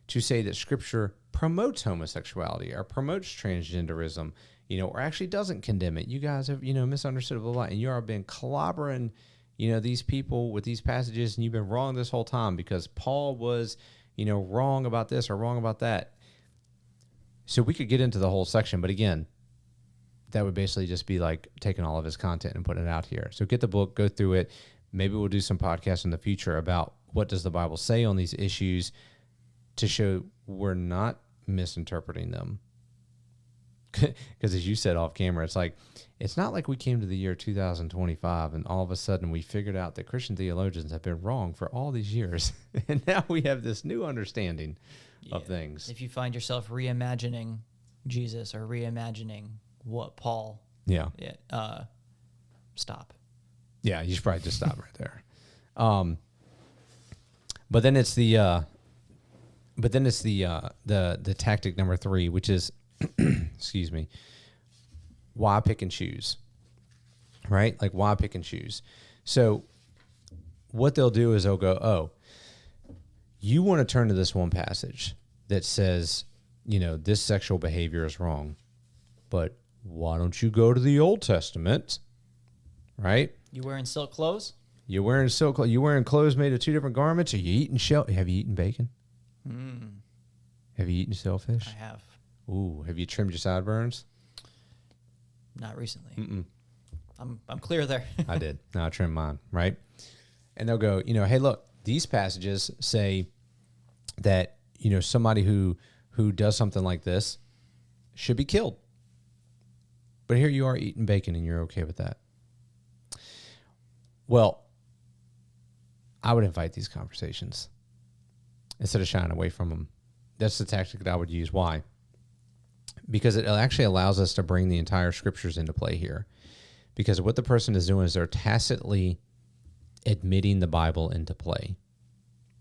to say that Scripture promotes homosexuality or promotes transgenderism, or actually doesn't condemn it. You guys have, misunderstood a lot, and you are been clobbering, these people with these passages, and you've been wrong this whole time because Paul was, wrong about this or wrong about that. So we could get into the whole section, but again, that would basically just be like taking all of his content and putting it out here. So get the book, go through it. Maybe we'll do some podcasts in the future about what does the Bible say on these issues to show we're not misinterpreting them. Because as you said off camera, it's not like we came to the year 2025 and all of a sudden we figured out that Christian theologians have been wrong for all these years. And now we have this new understanding of things. If you find yourself reimagining Jesus or reimagining what Paul, stop. Yeah, you should probably just stop right there. But then it's the tactic number 3, which is, excuse me, why pick and choose, right? Like why pick and choose? So what they'll do is they'll go, oh, you want to turn to this one passage that says, this sexual behavior is wrong, but why don't you go to the Old Testament, right? You wearing silk clothes? You're wearing silk. You wearing clothes made of 2 different garments? Are you eating shell? Have you eaten bacon? Have you eaten shellfish? I have. Ooh, have you trimmed your sideburns? Not recently. I'm clear there. I did. No, I trimmed mine, right? And they'll go, hey, look, these passages say that, somebody who does something like this should be killed. But here you are eating bacon and you're okay with that. Well, I would invite these conversations instead of shying away from them. That's the tactic that I would use. Why? Because it actually allows us to bring the entire Scriptures into play here. Because what the person is doing is they're tacitly admitting the Bible into play.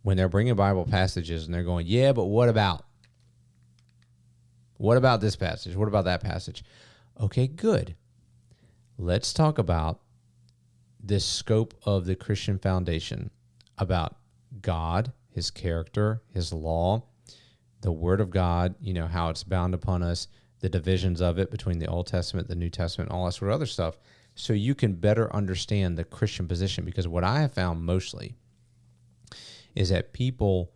When they're bringing Bible passages and they're going, yeah, but what about? What about this passage? What about that passage? Okay, good. Let's talk about this scope of the Christian foundation, about God, his character, his law, the Word of God, how it's bound upon us, the divisions of it between the Old Testament, the New Testament, all that sort of other stuff, so you can better understand the Christian position. Because what I have found mostly is that people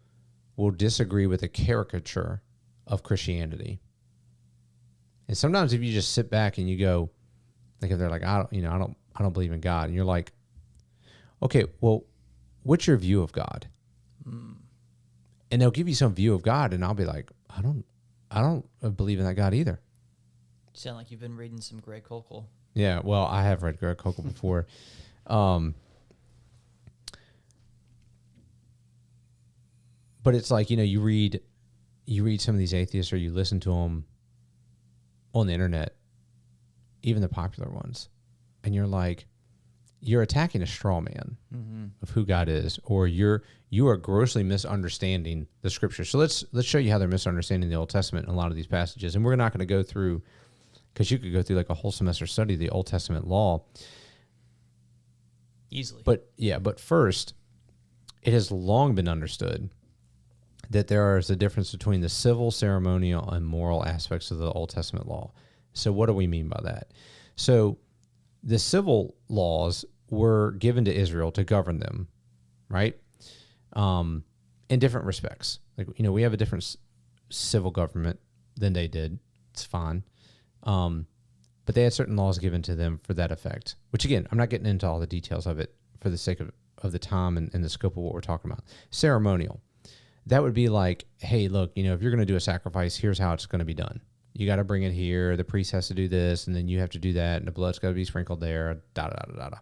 will disagree with a caricature of Christianity. And sometimes if you just sit back and you go, like if they're like, I don't believe in God, and you're like, okay, well, what's your view of God? And they'll give you some view of God, and I'll be like, I don't believe in that God either. You sound like you've been reading some Greg Koukl. Yeah, well, I have read Greg Koukl before. But it's like, you read some of these atheists, or you listen to them on the internet, even the popular ones, and you're like, you're attacking a straw man of who God is, or you are grossly misunderstanding the scripture. So let's show you how they're misunderstanding the Old Testament in a lot of these passages. And we're not going to go through, because you could go through like a whole semester study of the Old Testament law. Easily. But first, it has long been understood that there is a difference between the civil, ceremonial, and moral aspects of the Old Testament law. So what do we mean by that? So the civil laws were given to Israel to govern them, right? In different respects. Like, we have a different civil government than they did. It's fine. But they had certain laws given to them for that effect, which, again, I'm not getting into all the details of it for the sake of the time and the scope of what we're talking about. Ceremonial. That would be like, hey, look, if you're going to do a sacrifice, here's how it's going to be done. You got to bring it here. The priest has to do this, and then you have to do that, and the blood's got to be sprinkled there. Da da da da da.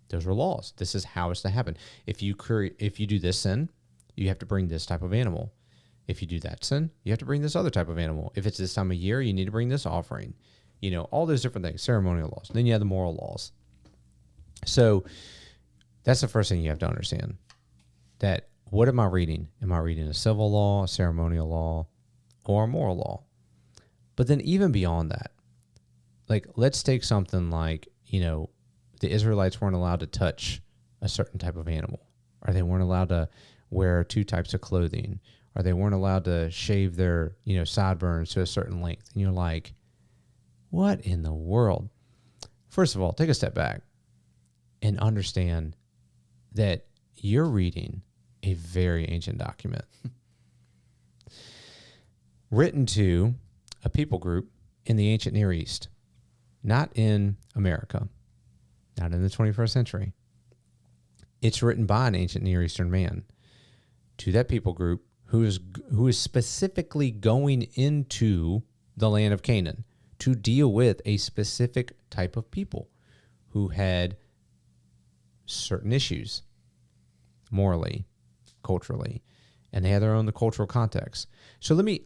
Those are laws. This is how it's to happen. If you do this sin, you have to bring this type of animal. If you do that sin, you have to bring this other type of animal. If it's this time of year, you need to bring this offering. All those different things, ceremonial laws. Then you have the moral laws. So that's the first thing you have to understand. That what am I reading? Am I reading a civil law, a ceremonial law, or a moral law? But then even beyond that, like, let's take something like, the Israelites weren't allowed to touch a certain type of animal, or they weren't allowed to wear 2 types of clothing, or they weren't allowed to shave their, sideburns to a certain length. And you're like, what in the world? First of all, take a step back and understand that you're reading a very ancient document written to a people group in the ancient Near East, not in America, not in the 21st century. It's written by an ancient Near Eastern man to that people group who is specifically going into the land of Canaan to deal with a specific type of people who had certain issues morally, culturally, and they had their own cultural context. So let me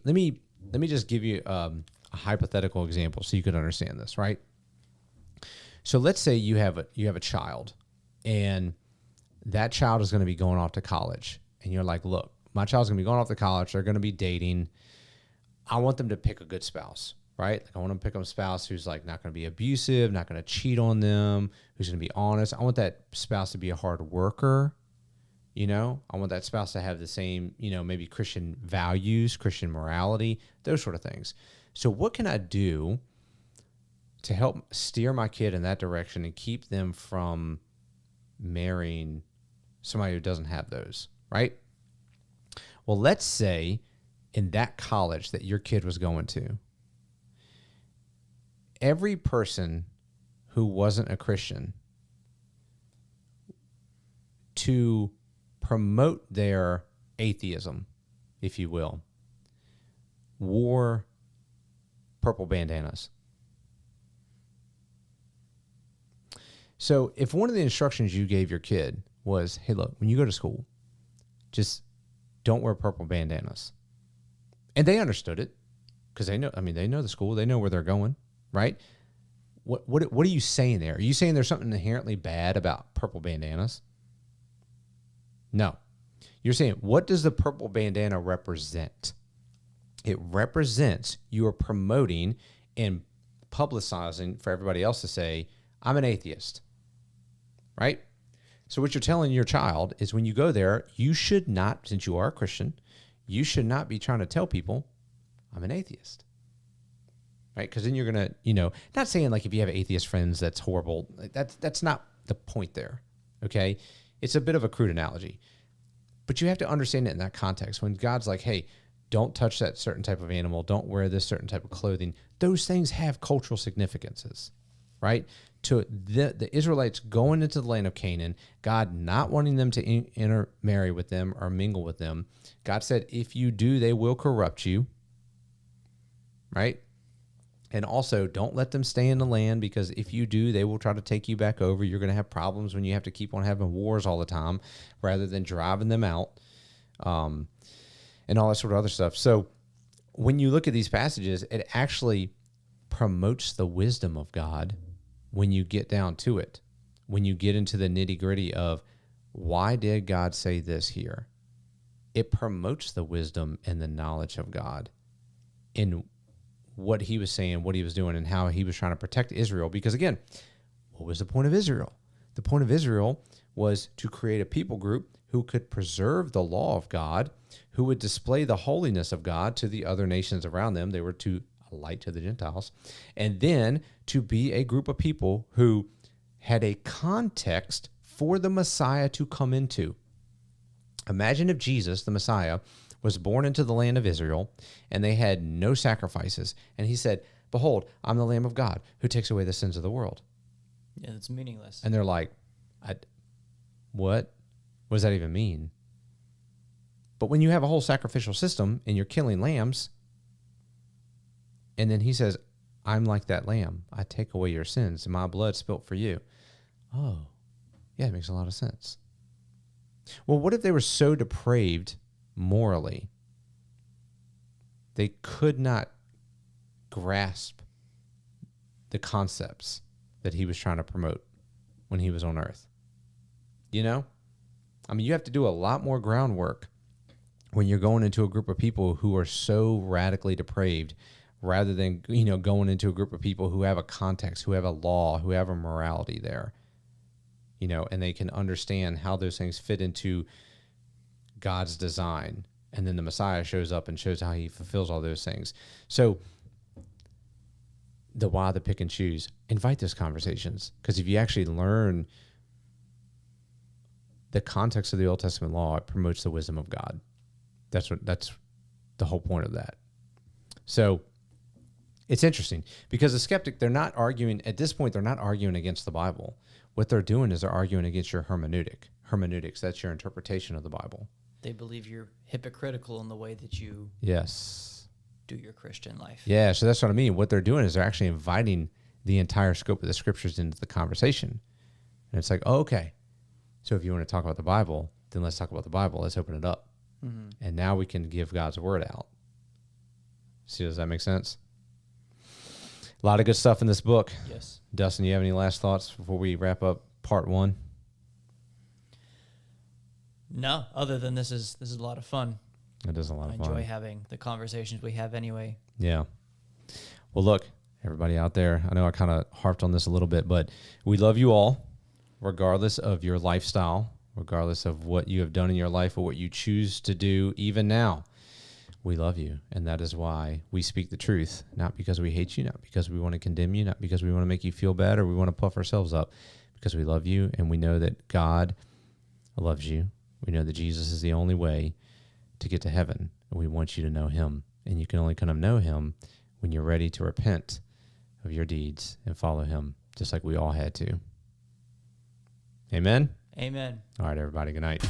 just give you a hypothetical example so you can understand this, right? So let's say you have a child, and that child is going to be going off to college, and you're like, look, my child's going to be going off to college. They're going to be dating. I want them to pick a good spouse, right? Like, I want them to pick a spouse who's like not going to be abusive, not going to cheat on them, who's going to be honest. I want that spouse to be a hard worker. I want that spouse to have the same, maybe Christian values, Christian morality, those sort of things. So what can I do to help steer my kid in that direction and keep them from marrying somebody who doesn't have those, right? Well, let's say in that college that your kid was going to, every person who wasn't a Christian, to promote their atheism, if you will, wore purple bandanas. So if one of the instructions you gave your kid was, hey, look, when you go to school, just don't wear purple bandanas. And they understood it because they know the school, they know where they're going, right? What are you saying there? Are you saying there's something inherently bad about purple bandanas? No. You're saying, what does the purple bandana represent? It represents you are promoting and publicizing for everybody else to say, I'm an atheist, right? So what you're telling your child is when you go there, you should not, since you are a Christian, you should not be trying to tell people, I'm an atheist, right? Because then you're going to, not saying like if you have atheist friends, that's horrible. That's not the point there, okay? It's a bit of a crude analogy, but you have to understand it in that context. When God's like, hey, don't touch that certain type of animal, don't wear this certain type of clothing, those things have cultural significances, right? To the Israelites going into the land of Canaan, God not wanting them to intermarry with them or mingle with them, God said, if you do, they will corrupt you, right? And also, don't let them stay in the land, because if you do, they will try to take you back over. You're going to have problems when you have to keep on having wars all the time rather than driving them out, and all that sort of other stuff. So when you look at these passages, it actually promotes the wisdom of God when you get down to it, when you get into the nitty-gritty of why did God say this here? It promotes the wisdom and the knowledge of God in what he was saying, what he was doing, and how he was trying to protect Israel. Because again, what was the point of Israel? The point of Israel was to create a people group who could preserve the law of God, who would display the holiness of God to the other nations around them. They were to a light to the Gentiles. And then to be a group of people who had a context for the Messiah to come into. Imagine if Jesus, the Messiah, was born into the land of Israel, and they had no sacrifices. And he said, behold, I'm the Lamb of God who takes away the sins of the world. Yeah, it's meaningless. And they're like, what? What does that even mean? But when you have a whole sacrificial system and you're killing lambs, and then he says, I'm like that lamb. I take away your sins, and my blood spilt for you. Oh, yeah, it makes a lot of sense. Well, what if they were so depraved morally they could not grasp the concepts that he was trying to promote when he was on earth? You know? I mean, you have to do a lot more groundwork when you're going into a group of people who are so radically depraved, rather than, going into a group of people who have a context, who have a law, who have a morality there, and they can understand how those things fit into God's design. And then the Messiah shows up and shows how he fulfills all those things. So the why, the pick and choose, invite those conversations. Because if you actually learn the context of the Old Testament law, it promotes the wisdom of God. That's the whole point of that. So it's interesting because the skeptic, they're not arguing at this point. They're not arguing against the Bible. What they're doing is they're arguing against your hermeneutics. That's your interpretation of the Bible. They believe you're hypocritical in the way that you do your Christian life. Yeah, so that's what I mean. What they're doing is they're actually inviting the entire scope of the scriptures into the conversation. And it's like, oh, okay, so if you want to talk about the Bible, then let's talk about the Bible. Let's open it up. Mm-hmm. And now we can give God's word out. See, does that make sense? A lot of good stuff in this book. Yes. Dustin, you have any last thoughts before we wrap up part 1? No, other than this is a lot of fun. It is a lot of fun. I enjoy having the conversations we have anyway. Yeah. Well, look, everybody out there, I know I kind of harped on this a little bit, but we love you all, regardless of your lifestyle, regardless of what you have done in your life or what you choose to do even now. We love you, and that is why we speak the truth, not because we hate you, not because we want to condemn you, not because we want to make you feel bad or we want to puff ourselves up, because we love you, and we know that God loves you. We know that Jesus is the only way to get to heaven, and we want you to know him. And you can only kind of know him when you're ready to repent of your deeds and follow him, just like we all had to. Amen? Amen. All right, everybody, good night.